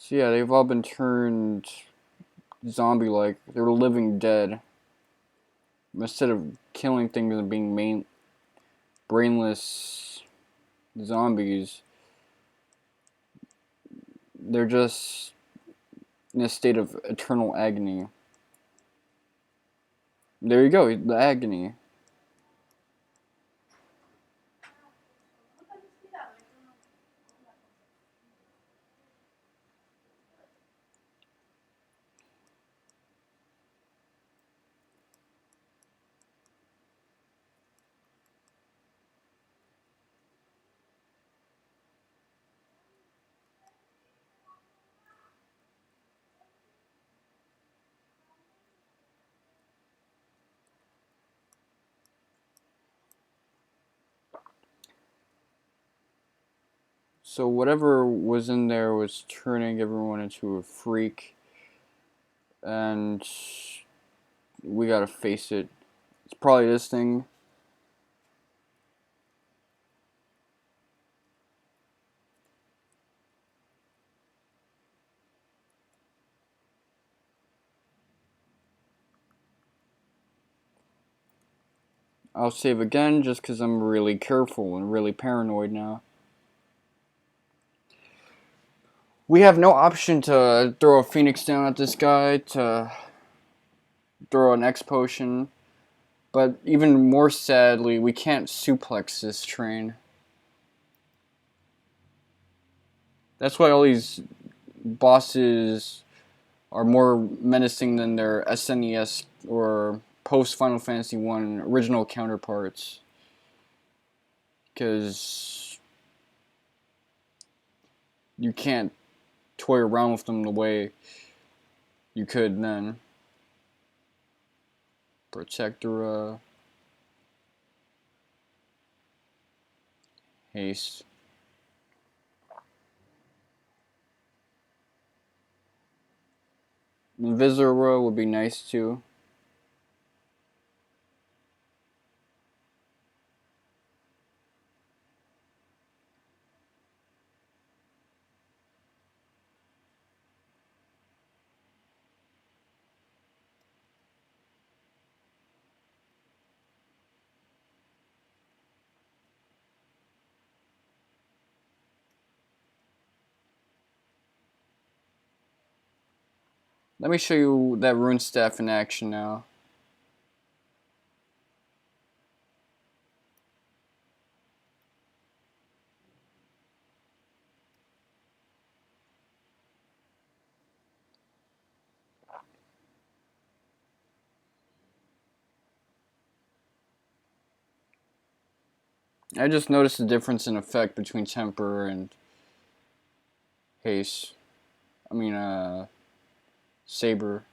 So yeah, they've all been turned zombie-like. They're living dead. Instead of killing things and being brainless zombies, they're just in a state of eternal agony. There you go, the agony. So whatever was in there was turning everyone into a freak, and we gotta face it. It's probably this thing. I'll save again just because I'm really careful and really paranoid now. We have no option to throw a phoenix down at this guy, to throw an X potion, but even more sadly, we can't suplex this train. That's why all these bosses are more menacing than their SNES or post Final Fantasy 1 original counterparts. Because you can't toy around with them the way you could then. Protectora. Haste. Invisora would be nice too. Let me show you that Rune Staff in action now. I just noticed the difference in effect between Temper and Haste. I mean, Saber.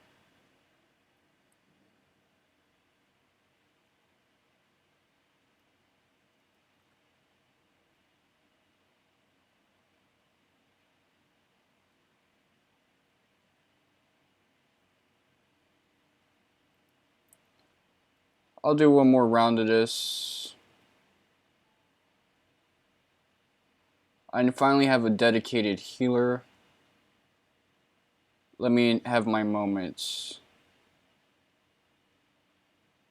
I'll do one more round of this. I finally have a dedicated healer. Let me have my moments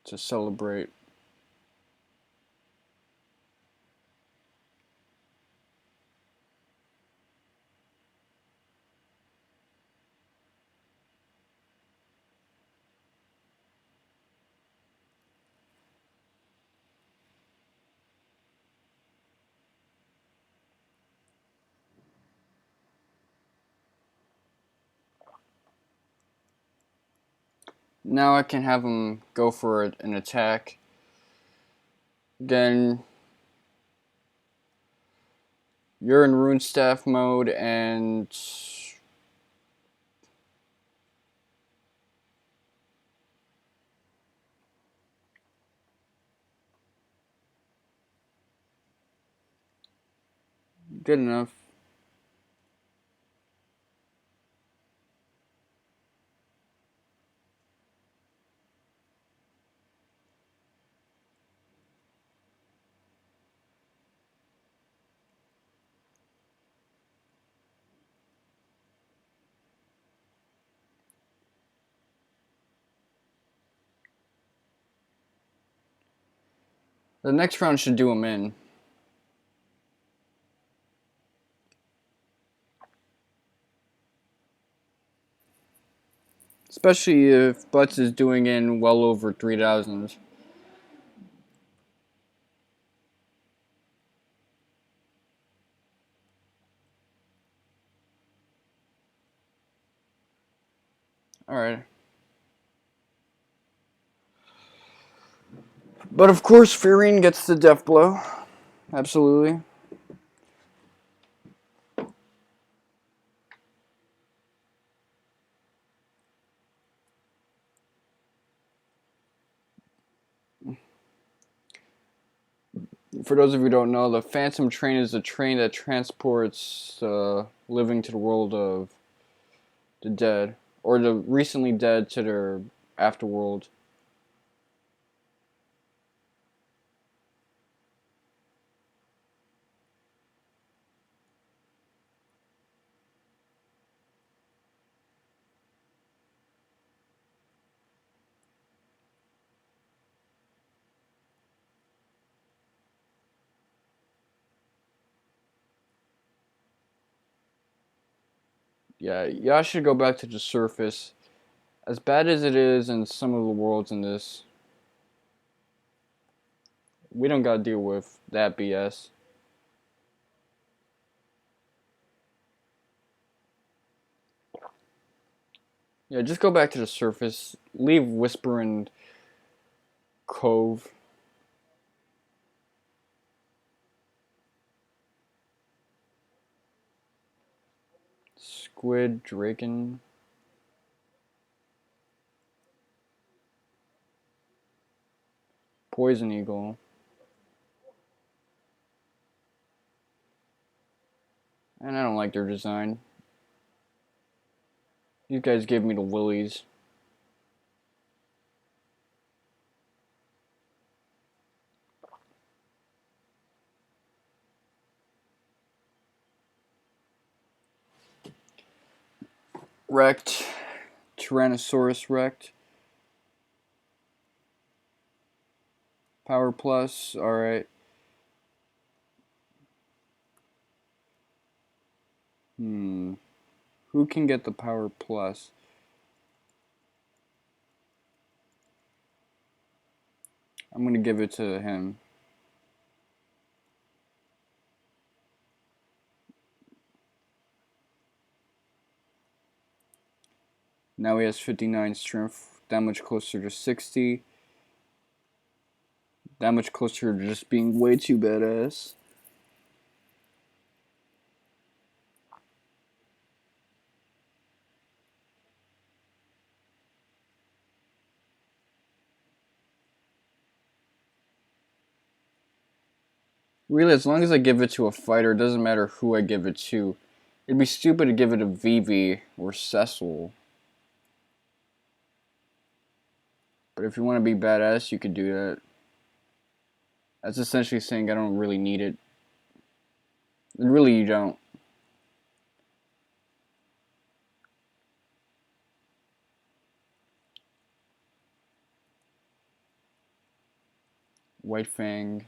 to celebrate. Now I can have him go for an attack. Then you're in Rune Staff mode and good enough. The next round should do him in. Especially if Butts is doing in well over 3,000. Alright. But of course, Furine gets the death blow. Absolutely. For those of you who don't know, the Phantom Train is a train that transports living to the world of the dead, or the recently dead to their afterworld. Yeah, y'all should go back to the surface. As bad as it is in some of the worlds in this, we don't gotta deal with that BS. Yeah, just go back to the surface. Leave Whisperwind Cove. Squid Draken. Poison Eagle. And I don't like their design. You guys give me the willies. Wrecked. Tyrannosaurus wrecked. Power plus. Alright. Who can get the power plus? I'm gonna give it to him. Now he has 59 strength. That much closer to 60. That much closer to just being way too badass. Really, as long as I give it to a fighter, it doesn't matter who I give it to. It'd be stupid to give it to Vivi or Cecil. But if you want to be badass, you could do that. That's essentially saying I don't really need it. Really, you don't. White Fang.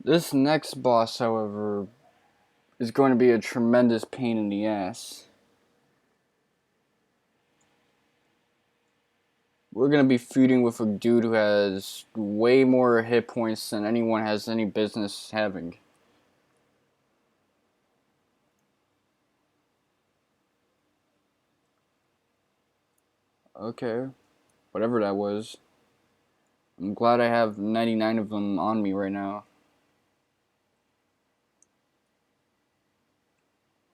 This next boss, however, is going to be a tremendous pain in the ass. We're going to be feuding with a dude who has way more hit points than anyone has any business having. Okay, whatever that was. I'm glad I have 99 of them on me right now.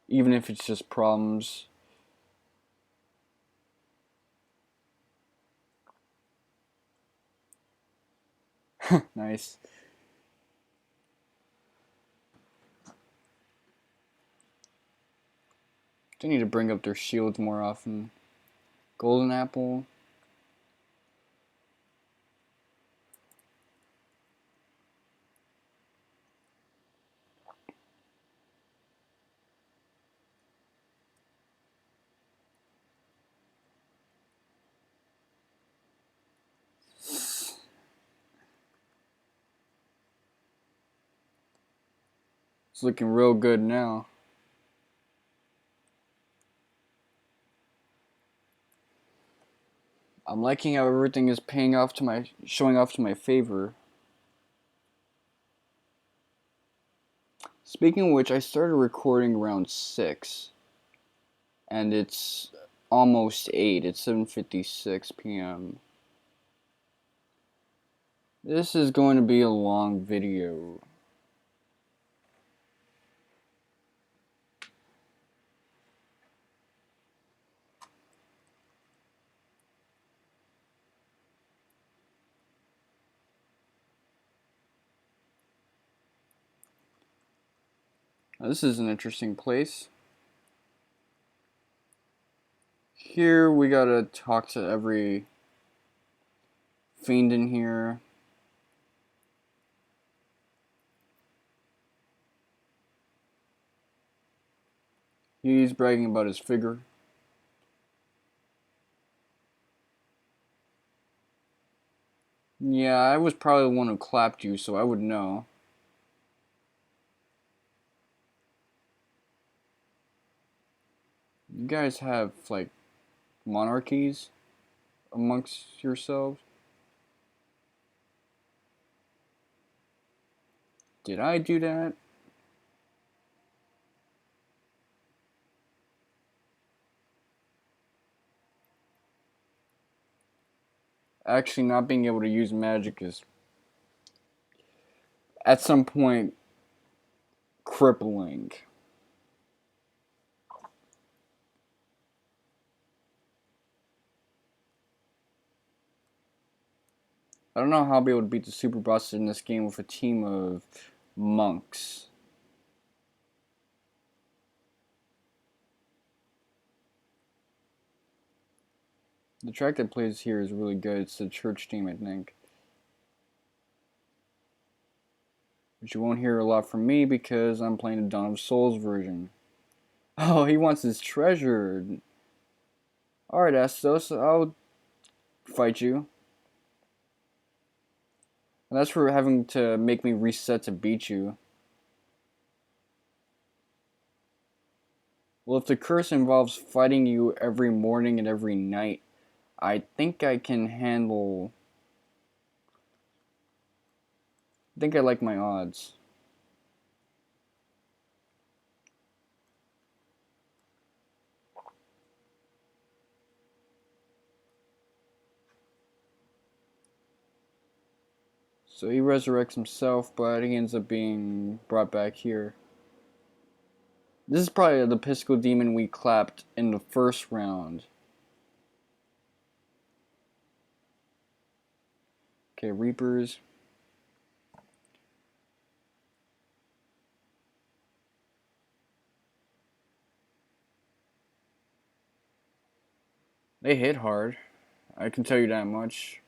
Even if it's just problems. Nice. They need to bring up their shields more often. Golden apple. It's looking real good now. I'm liking how everything is showing off to my favor. Speaking of which, I started recording around 6. And it's almost 8. It's 7:56 p.m. This is going to be a long video. Now, this is an interesting place. Here we gotta talk to every fiend in here. He's bragging about his figure. Yeah, I was probably the one who clapped you, so I would know. You guys have, like, monarchies amongst yourselves? Did I do that? Actually, not being able to use magic is, at some point, crippling. I don't know how I'll be able to beat the superbosses in this game with a team of monks. The track that plays here is really good. It's the church theme, I think. But you won't hear a lot from me because I'm playing the Dawn of Souls version. Oh, he wants his treasure. Alright, Astos, I'll fight you. And that's for having to make me reset to beat you. Well, if the curse involves fighting you every morning and every night, I think I can handle... I think I like my odds. So he resurrects himself, but he ends up being brought back here. This is probably the Pisco Demon we clapped in the first round. Okay, Reapers. They hit hard. I can tell you that much.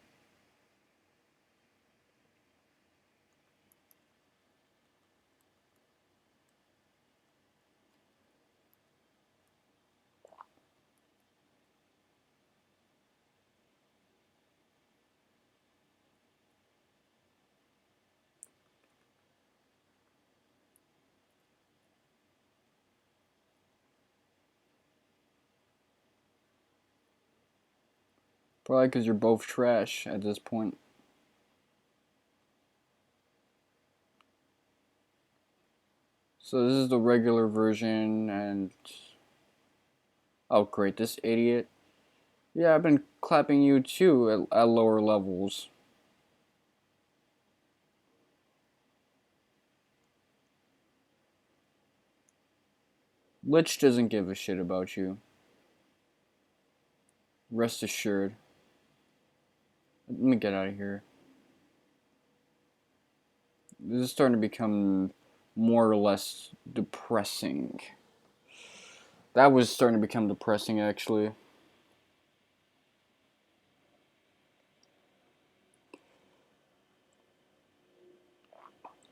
Probably because you're both trash at this point. So this is the regular version, and... Oh great, this idiot. Yeah, I've been clapping you too at lower levels. Lich doesn't give a shit about you. Rest assured. Let me get out of here. This is starting to become more or less depressing. That was starting to become depressing, actually.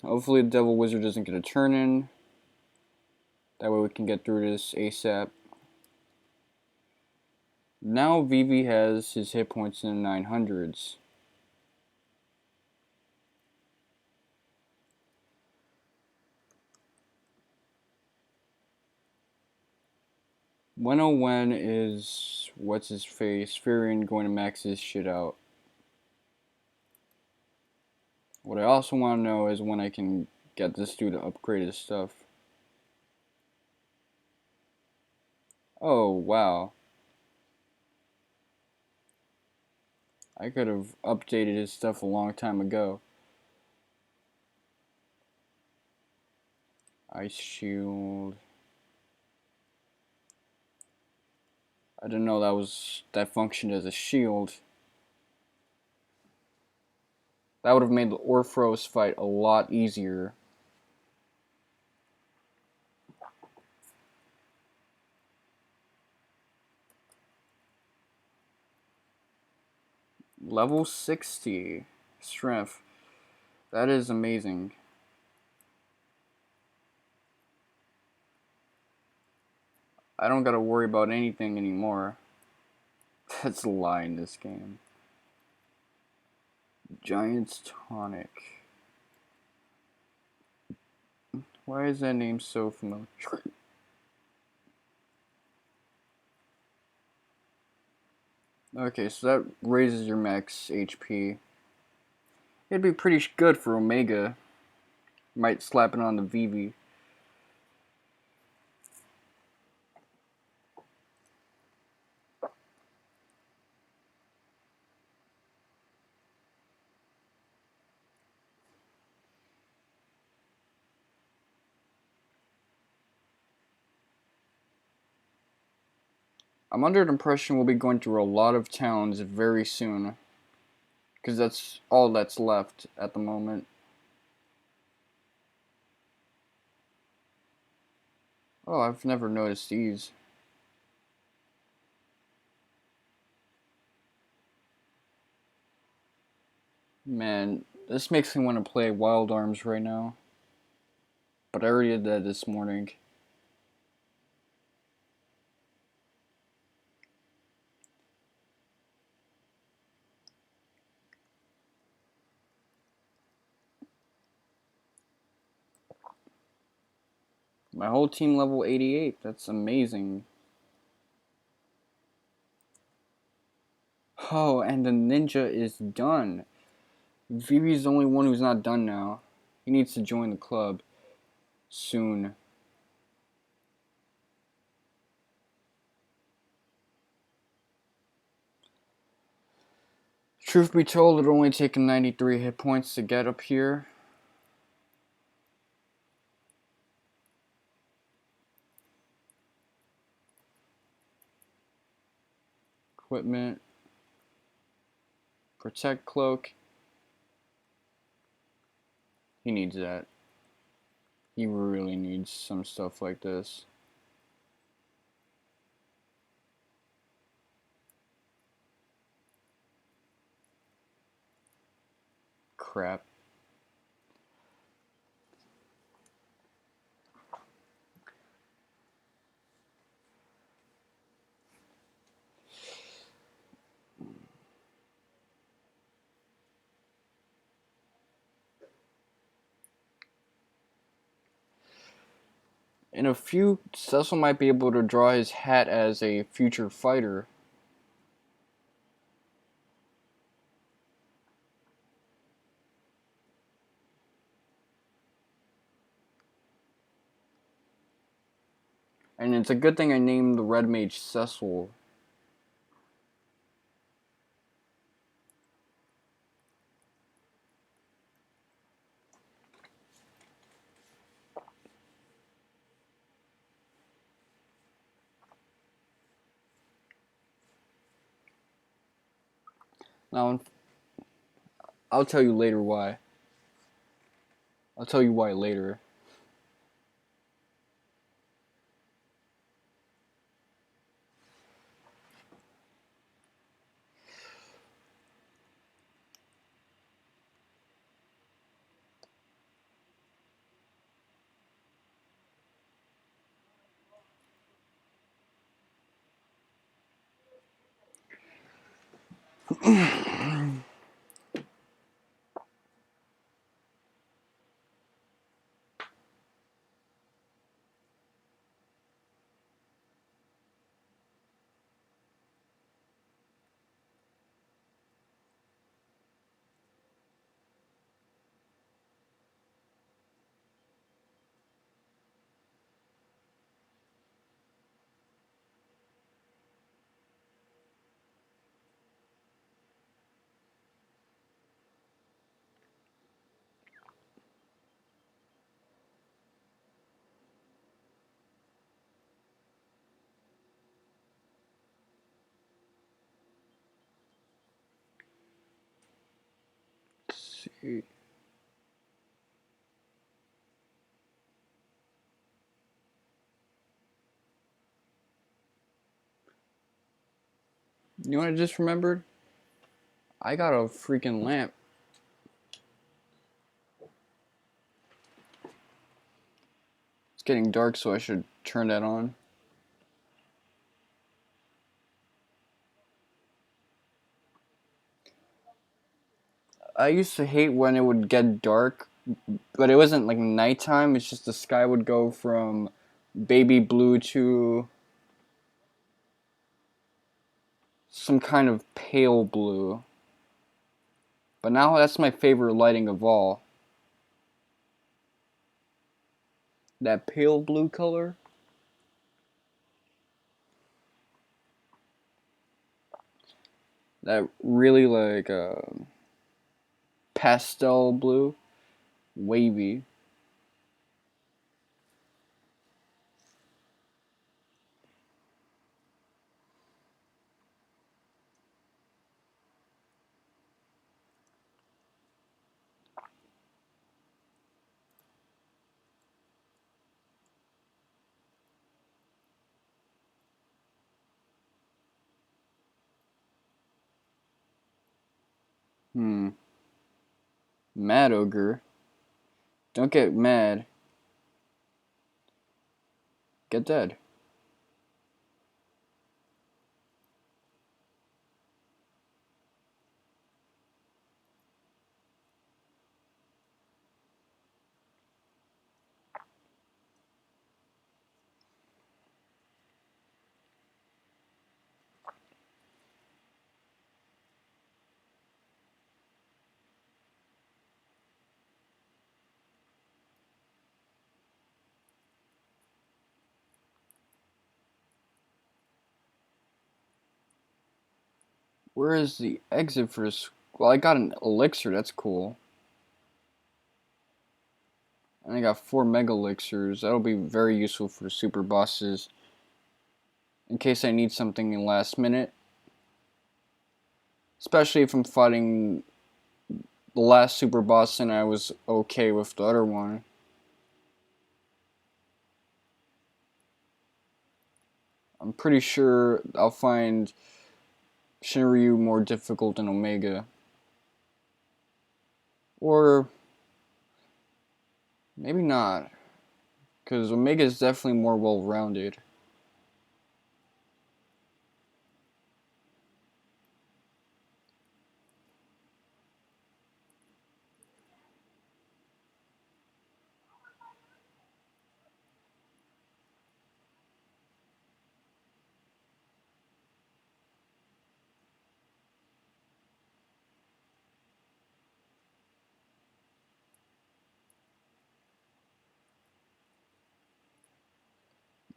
Hopefully the Devil Wizard doesn't get a turn in. That way we can get through this ASAP. Now Vivi has his hit points in the 900s. When is what's his face Furion going to max his shit out? What I also want to know is when I can get this dude to upgrade his stuff. Oh wow. I could have updated his stuff a long time ago. Ice shield. I didn't know that functioned as a shield. That would have made the Orthros fight a lot easier. Level 60 strength. That is amazing. I don't gotta worry about anything anymore. That's a lie in this game. Giant's Tonic. Why is that name so familiar? Okay, so that raises your max HP. It'd be pretty good for Omega. Might slap it on the Vivi. I'm under the impression we'll be going through a lot of towns very soon. Because that's all that's left at the moment. Oh, I've never noticed these. Man, this makes me want to play Wild Arms right now. But I already did that this morning. My whole team level 88. That's amazing. Oh, and the ninja is done. Vivi's the only one who's not done now. He needs to join the club soon. Truth be told, it only taken 93 hit points to get up here. Equipment. Protect cloak. He needs that. He really needs some stuff like this. Crap. In a few, Cecil might be able to draw his hat as a future fighter. And it's a good thing I named the Red Mage Cecil. Now, I'll tell you later why. I'll tell you why later. Let's see. You know what I just remembered? I got a freaking lamp. It's getting dark, so I should turn that on. I used to hate when it would get dark, but it wasn't like nighttime. It's just the sky would go from baby blue to some kind of pale blue. But now that's my favorite lighting of all. That pale blue color. That really like pastel blue. Wavy. Mad ogre. Don't get mad. Get dead. Where is the exit for this? Well, I got an elixir. That's cool. And I got 4 mega elixirs. That'll be very useful for super bosses. In case I need something in last minute. Especially if I'm fighting the last super boss and I was okay with the other one. I'm pretty sure I'll find Shinryu more difficult than Omega. Or maybe not. Because Omega is definitely more well-rounded.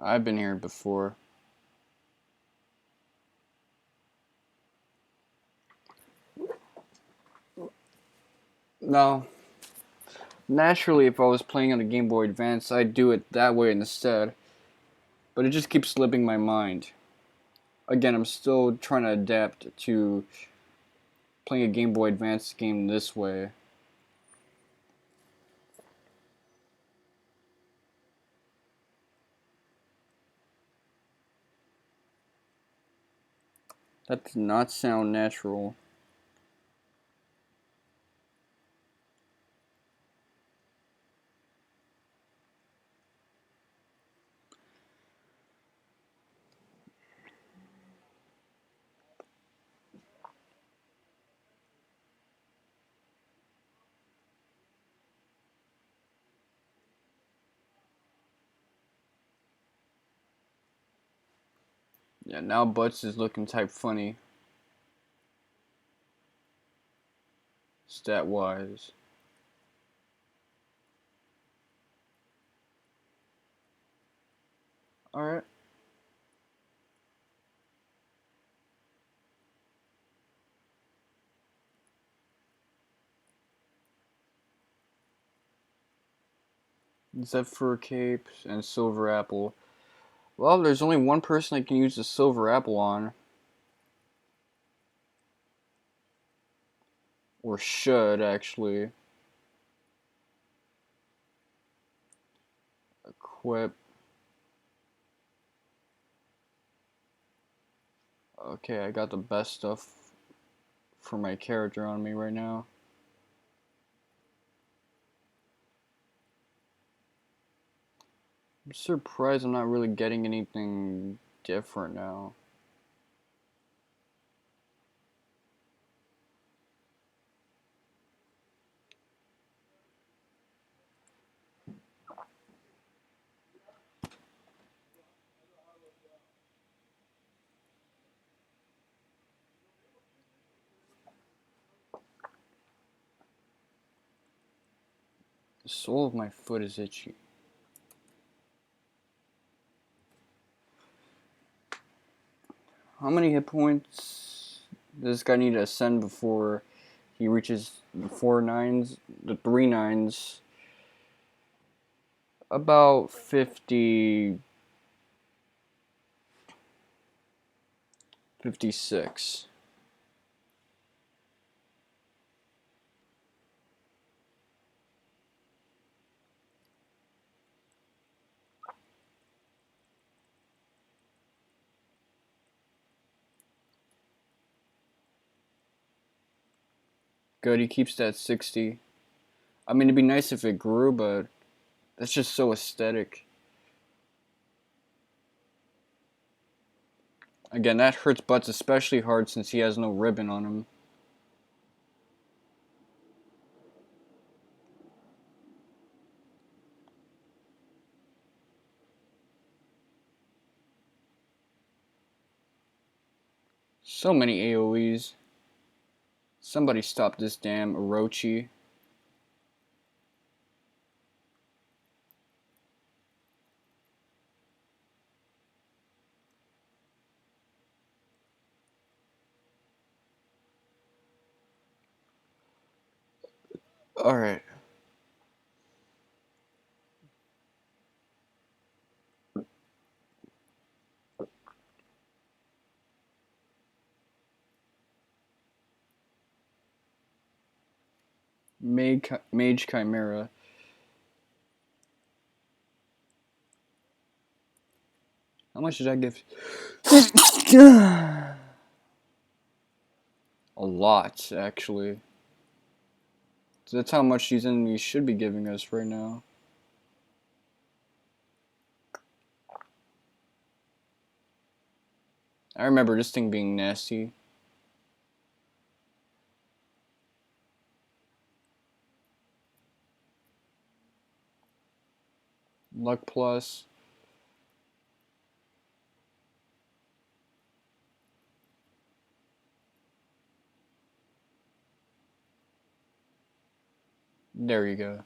I've been here before. No. Naturally, if I was playing on a Game Boy Advance, I'd do it that way instead. But it just keeps slipping my mind. Again, I'm still trying to adapt to playing a Game Boy Advance game this way. That does not sound natural. Yeah, now Butts is looking type funny. Stat wise. Alright. Zephyr Cape and Silver Apple. Well, there's only one person I can use the Silver Apple on. Or should, actually. Equip. Okay, I got the best stuff for my character on me right now. I'm surprised I'm not really getting anything different now. The sole of my foot is itchy. How many hit points does this guy need to ascend before he reaches the 4 9s? The 3 9s? About 50... 56. Good, he keeps that 60. I mean, it'd be nice if it grew, but that's just so aesthetic. Again, that hurts Butts especially hard since he has no ribbon on him. So many AoEs. Somebody stop this damn Orochi. Alright. Mage Chimera. How much did I give? A lot, actually. So that's how much these enemies should be giving us right now. I remember this thing being nasty. Luck plus. There you go.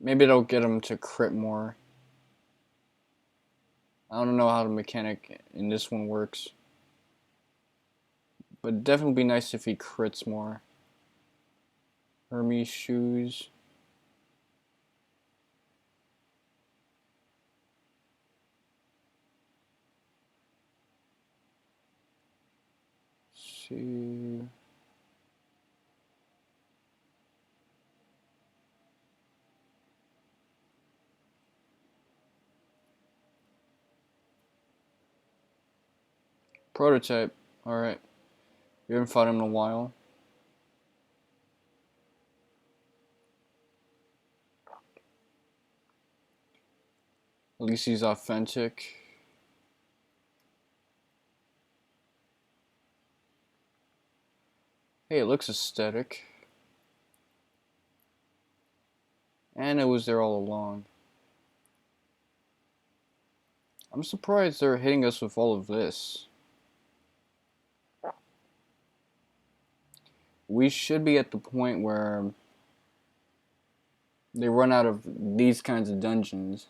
Maybe it'll get him to crit more. I don't know how the mechanic in this one works. But it'd definitely be nice if he crits more. Hermes shoes. Let's see. Prototype. Alright. You haven't fought him in a while. At least he's authentic. Hey, it looks aesthetic. And it was there all along. I'm surprised they're hitting us with all of this. We should be at the point where they run out of these kinds of dungeons.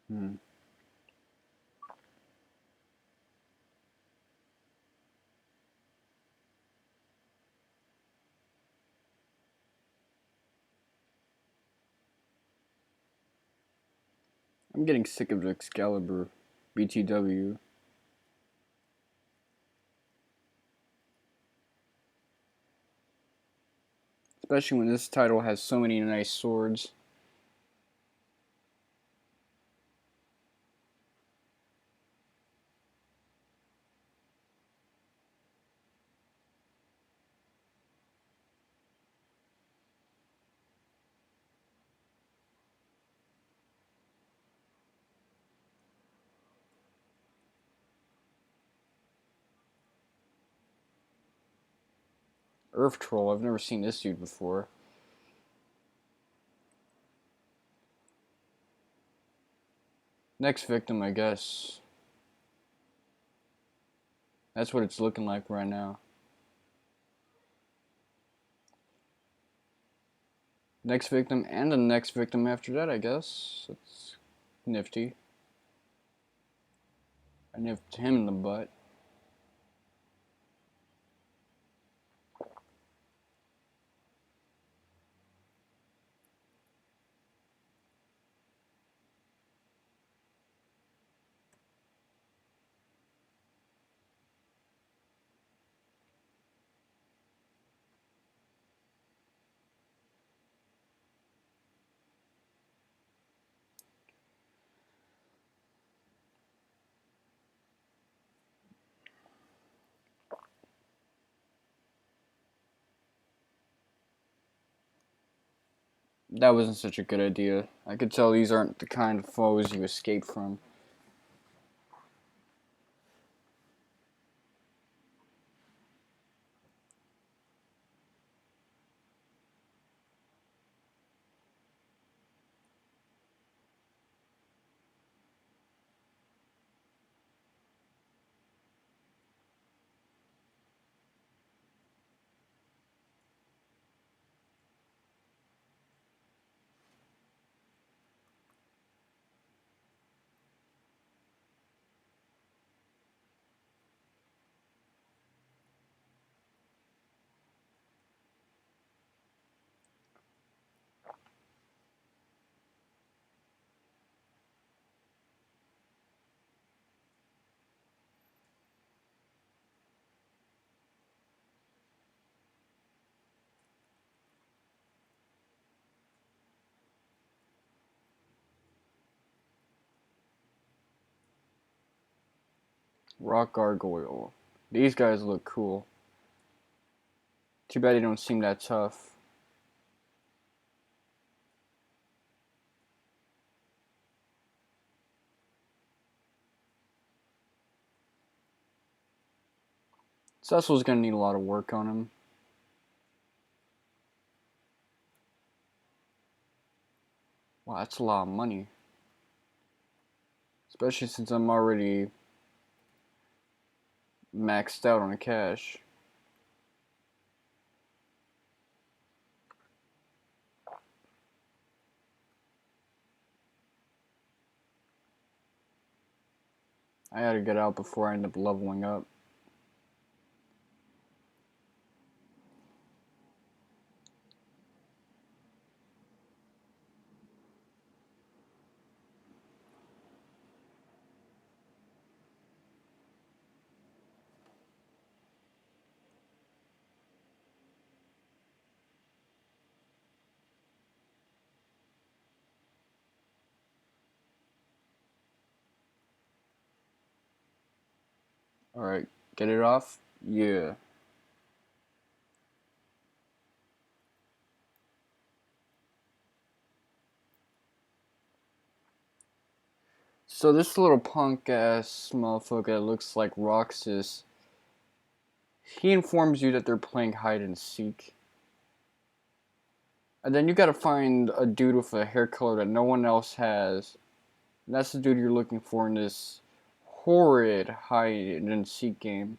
Hmm. I'm getting sick of Excalibur BTW. Especially when this title has so many nice swords. Earth Troll, I've never seen this dude before. Next victim, I guess. That's what it's looking like right now. Next victim and the next victim after that, I guess. That's nifty. I nipped him in the butt. That wasn't such a good idea. I could tell these aren't the kind of foes you escape from. Rock Gargoyle. These guys look cool. Too bad they don't seem that tough. Cecil's gonna need a lot of work on him. Wow, Wow, that's a lot of money. Especially since I'm already maxed out on cash. I gotta get out before I end up leveling up. Alright, get it off? Yeah. So this little punk ass motherfucker that looks like Roxas, he informs you that they're playing hide and seek. And then you gotta find a dude with a hair color that no one else has. And that's the dude you're looking for in this horrid hide and seek game.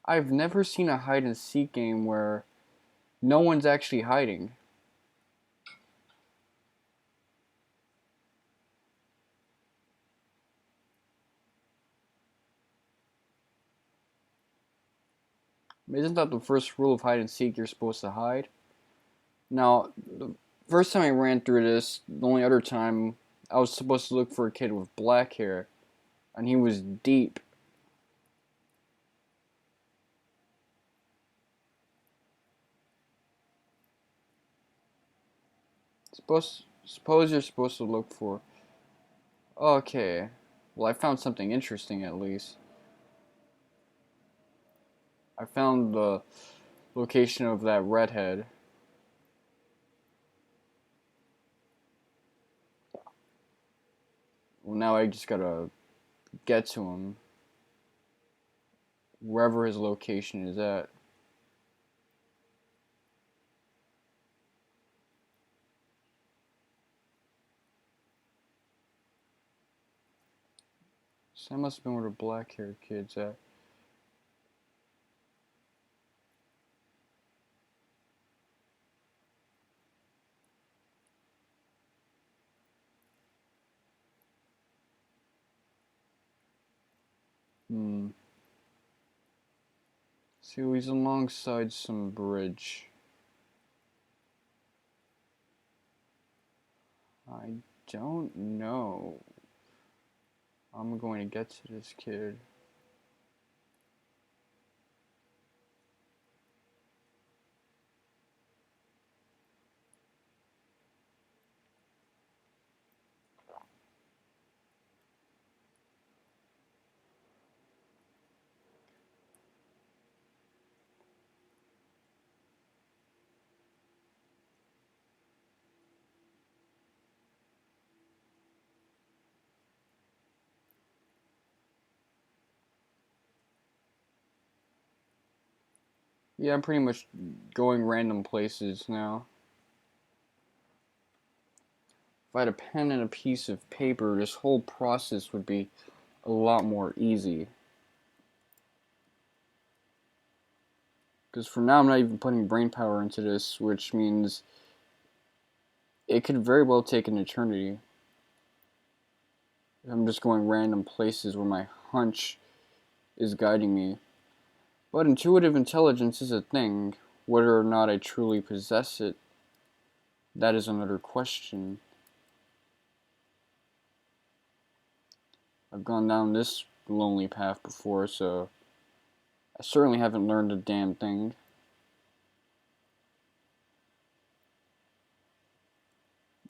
I've never seen a hide and seek game where no one's actually hiding. Isn't that the first rule of hide and seek? You're supposed to hide? Now, the first time I ran through this, the only other time, I was supposed to look for a kid with black hair, and he was deep. Suppose you're supposed to look for. Okay, well I found something interesting at least. I found the location of that redhead. Well, now I just gotta get to him, wherever his location is at. So that must have been where the black haired kid's at. Hmm. See, he's alongside some bridge. I don't know. I'm going to get to this kid. Yeah, I'm pretty much going random places now. If I had a pen and a piece of paper, this whole process would be a lot more easy. Because for now, I'm not even putting brain power into this, which means it could very well take an eternity. I'm just going random places where my hunch is guiding me. But intuitive intelligence is a thing. Whether or not I truly possess it, that is another question. I've gone down this lonely path before, so I certainly haven't learned a damn thing.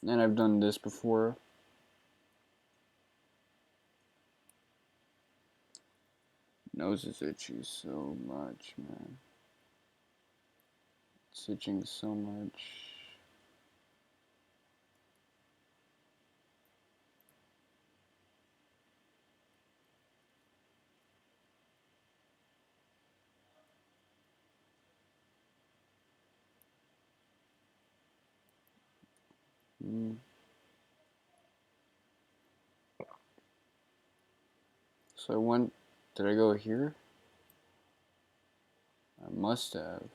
And I've done this before. Nose is itchy so much, man. It's itching so much. Mm. So I went. Did I go here? I must have.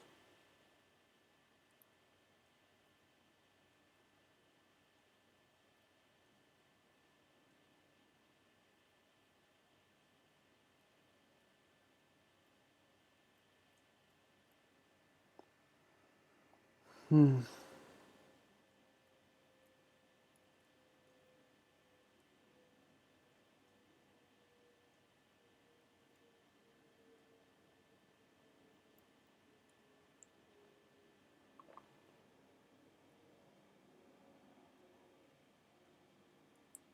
Hmm.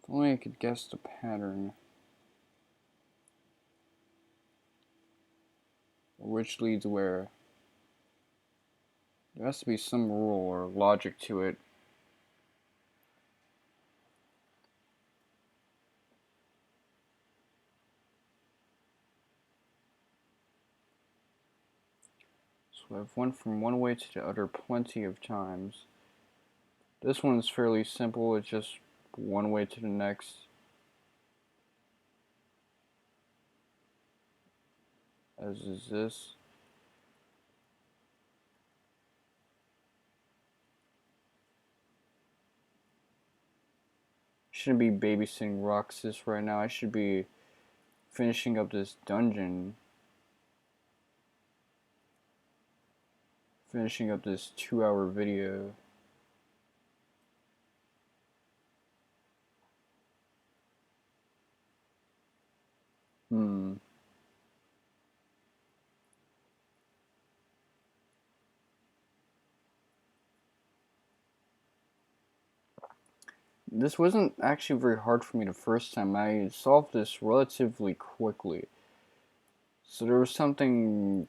If only I could guess the pattern. Which leads where? There has to be some rule or logic to it. So I've went from one way to the other plenty of times. This one's fairly simple, it's just one way to the next. As is this. Shouldn't be babysitting Roxas right now. I should be finishing up this dungeon. Finishing up this 2-hour video. Hmm. This wasn't actually very hard for me the first time. I solved this relatively quickly. So there was something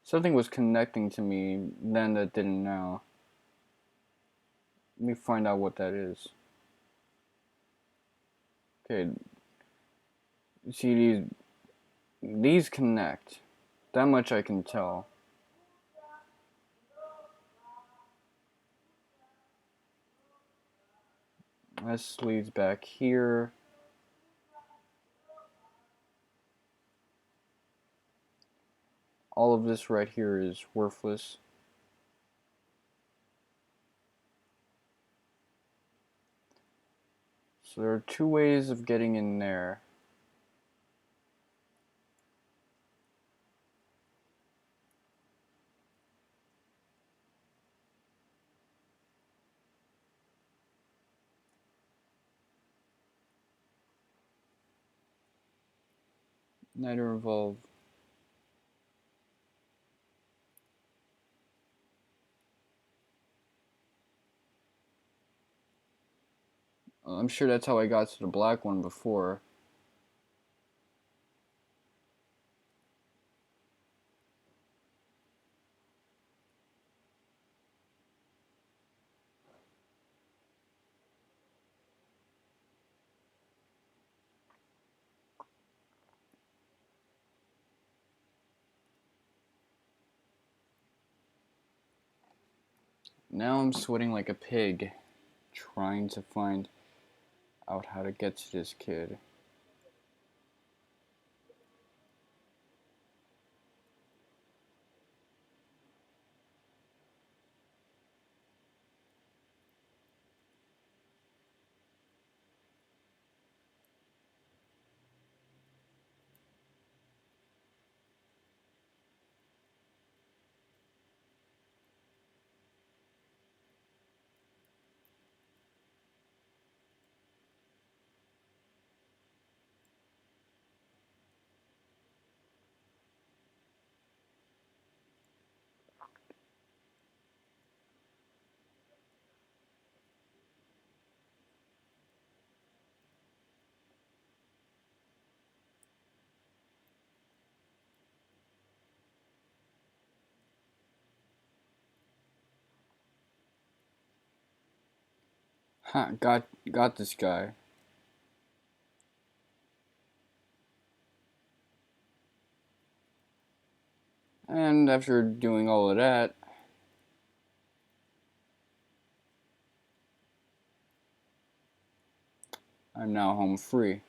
was connecting to me then that didn't now. Let me find out what that is. Okay. See, these connect. That much I can tell. This leads back here. All of this right here is worthless. So there are two ways of getting in there. Neither involve. I'm sure that's how I got to the black one before. Now I'm sweating like a pig, trying to find out how to get to this kid. Ha, got this guy. And after doing all of that, I'm now home free.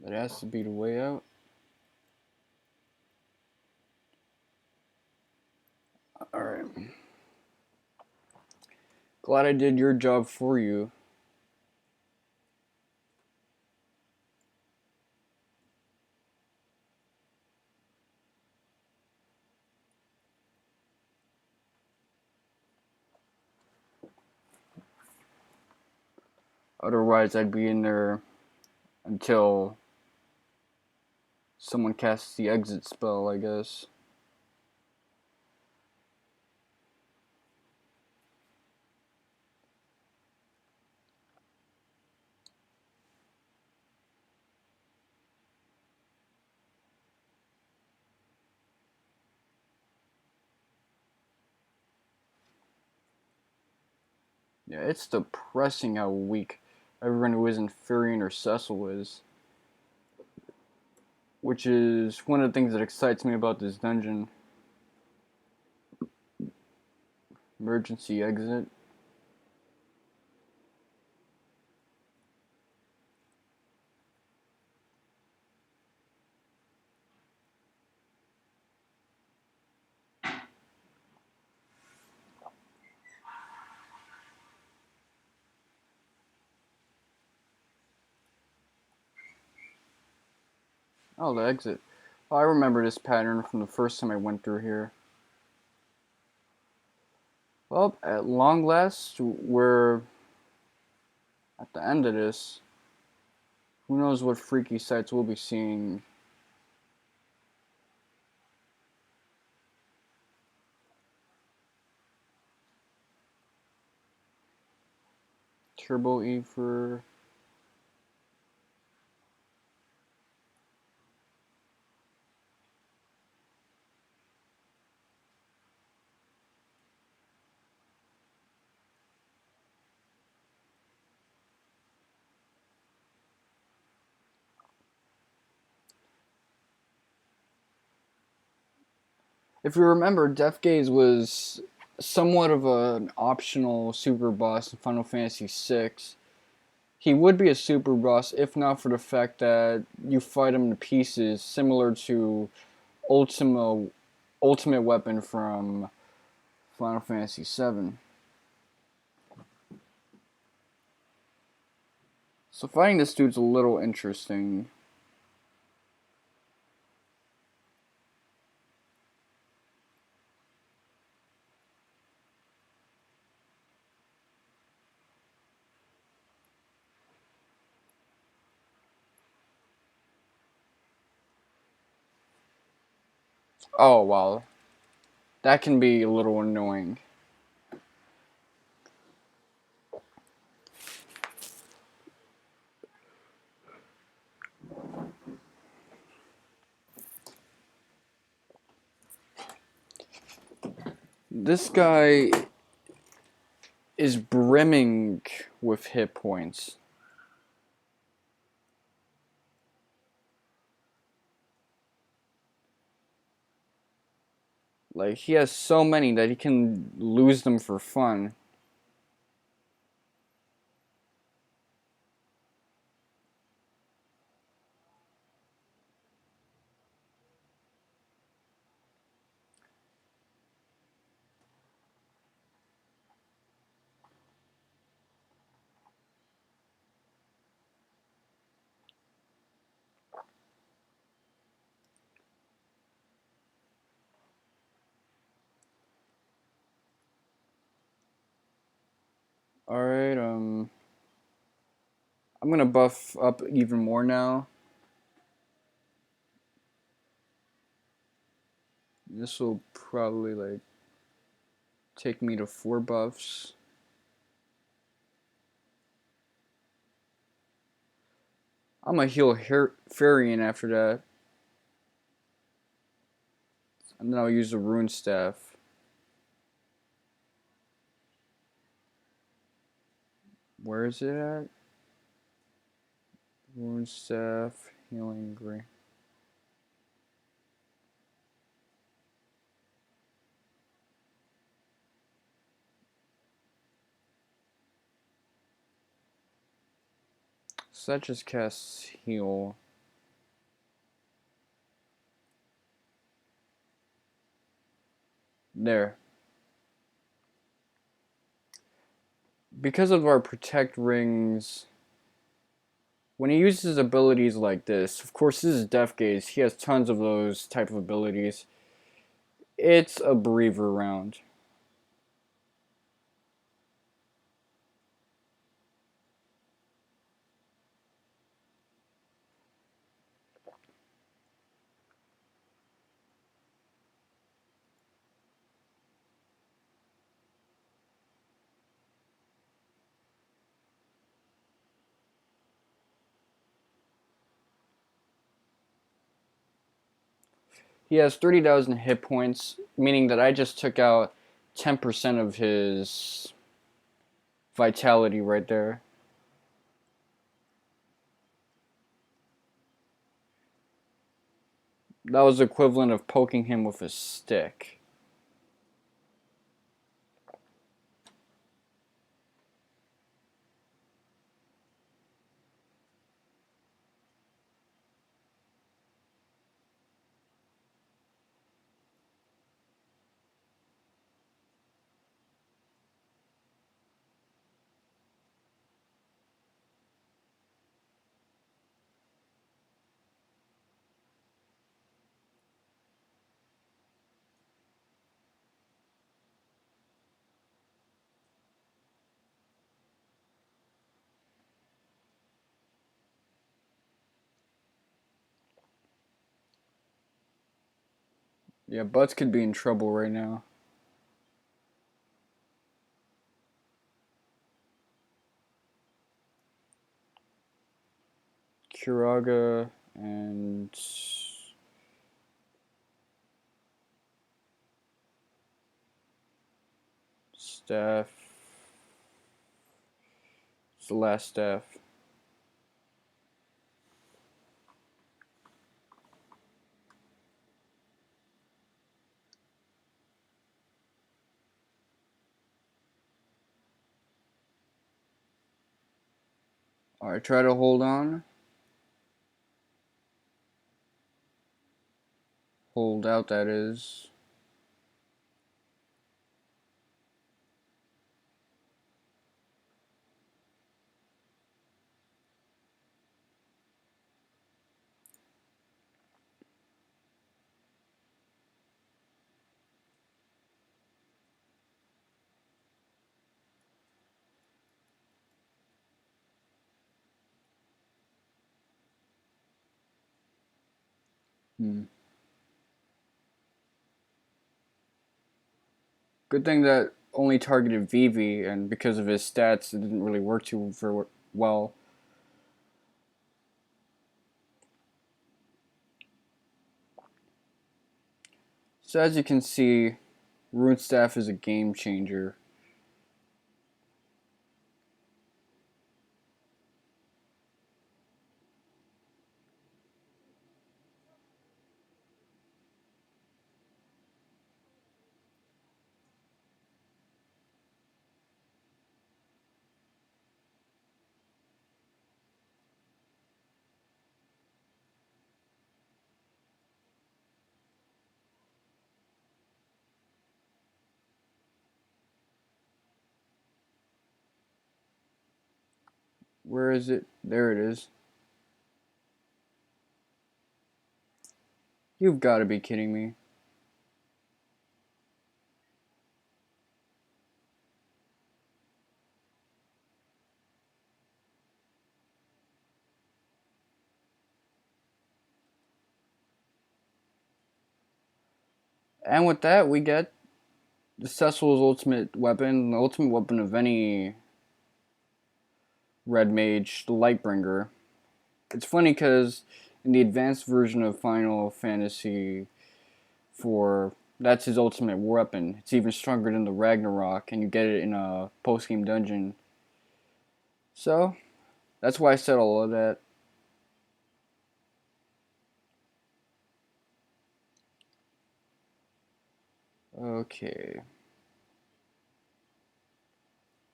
That has to be the way out. Alright. Glad I did your job for you. Otherwise, I'd be in there until someone casts the exit spell, I guess. Yeah, it's depressing how weak everyone who isn't Furion or Cecil is. Which is one of the things that excites me about this dungeon. Emergency exit. Oh, the exit. Oh, I remember this pattern from the first time I went through here. Well, at long last, we're at the end of this. Who knows what freaky sights we'll be seeing. Turbo E for... If you remember, Deathgaze was somewhat of an optional super boss in Final Fantasy VI. He would be a super boss if not for the fact that you fight him to pieces, similar to Ultimate Weapon from Final Fantasy VII. So fighting this dude's a little interesting. Oh, wow. That can be a little annoying. This guy is brimming with hit points. Like, he has so many that he can lose them for fun. Alright, I'm gonna buff up even more now. This will probably like take me to 4 buffs. I'm gonna heal Farian after that. And then I'll use the Rune Staff. Where is it at? Rune Staff, Healing Green. So that just casts Heal. There. Because of our Protect rings, when he uses abilities like this, of course this is Deathgaze, he has tons of those type of abilities. It's a breather round. He has 30,000 hit points, meaning that I just took out 10% of his vitality right there. That was equivalent of poking him with a stick. Yeah, Butts could be in trouble right now. Kiraga and Staff. It's the last staff. Alright, try to hold on. Hold out, that is. Good thing that only targeted Vivi, and because of his stats, it didn't really work too well. So as you can see, Rune Staff is a game changer. Where is it? There it is. You've got to be kidding me. And with that, we get the Cecil's ultimate weapon, the ultimate weapon of any red mage, the Lightbringer. It's funny because in the advanced version of Final Fantasy 4, that's his ultimate weapon. It's even stronger than the Ragnarok, and you get it in a post-game dungeon. So, that's why I said all of that. Okay.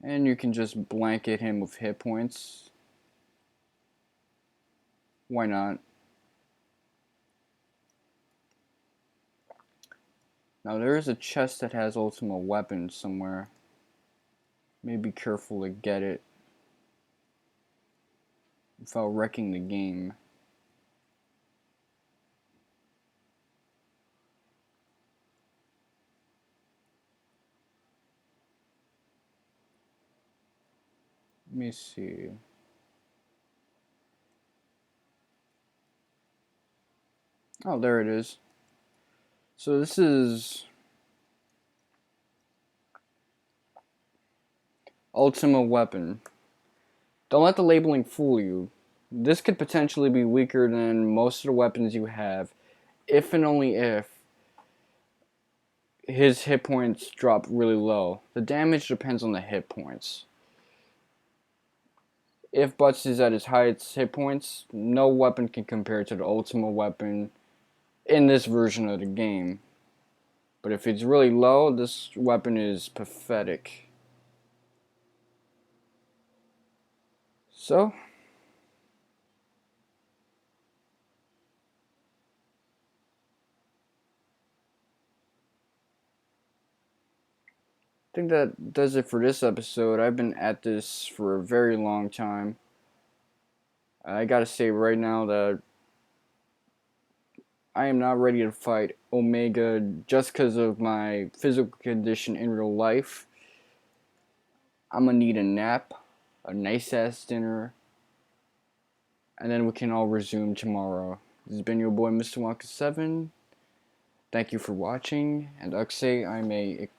And you can just blanket him with hit points. Why not? Now there is a chest that has Ultima Weapon somewhere. Maybe be careful to get it without wrecking the game. Let me see. Oh, there it is. So this is Ultima Weapon. Don't let the labeling fool you. This could potentially be weaker than most of the weapons you have, if and only if his hit points drop really low. The damage depends on the hit points. If Butts is at his highest hit points, no weapon can compare to the Ultima Weapon in this version of the game. But if it's really low, this weapon is pathetic. So, I think that does it for this episode. I've been at this for a very long time. I gotta say right now that I am not ready to fight Omega just because of my physical condition in real life. I'm gonna need a nap, a nice ass dinner, and then we can all resume tomorrow. This has been your boy Mr. Wonka7. Thank you for watching, and Uxay, I'm a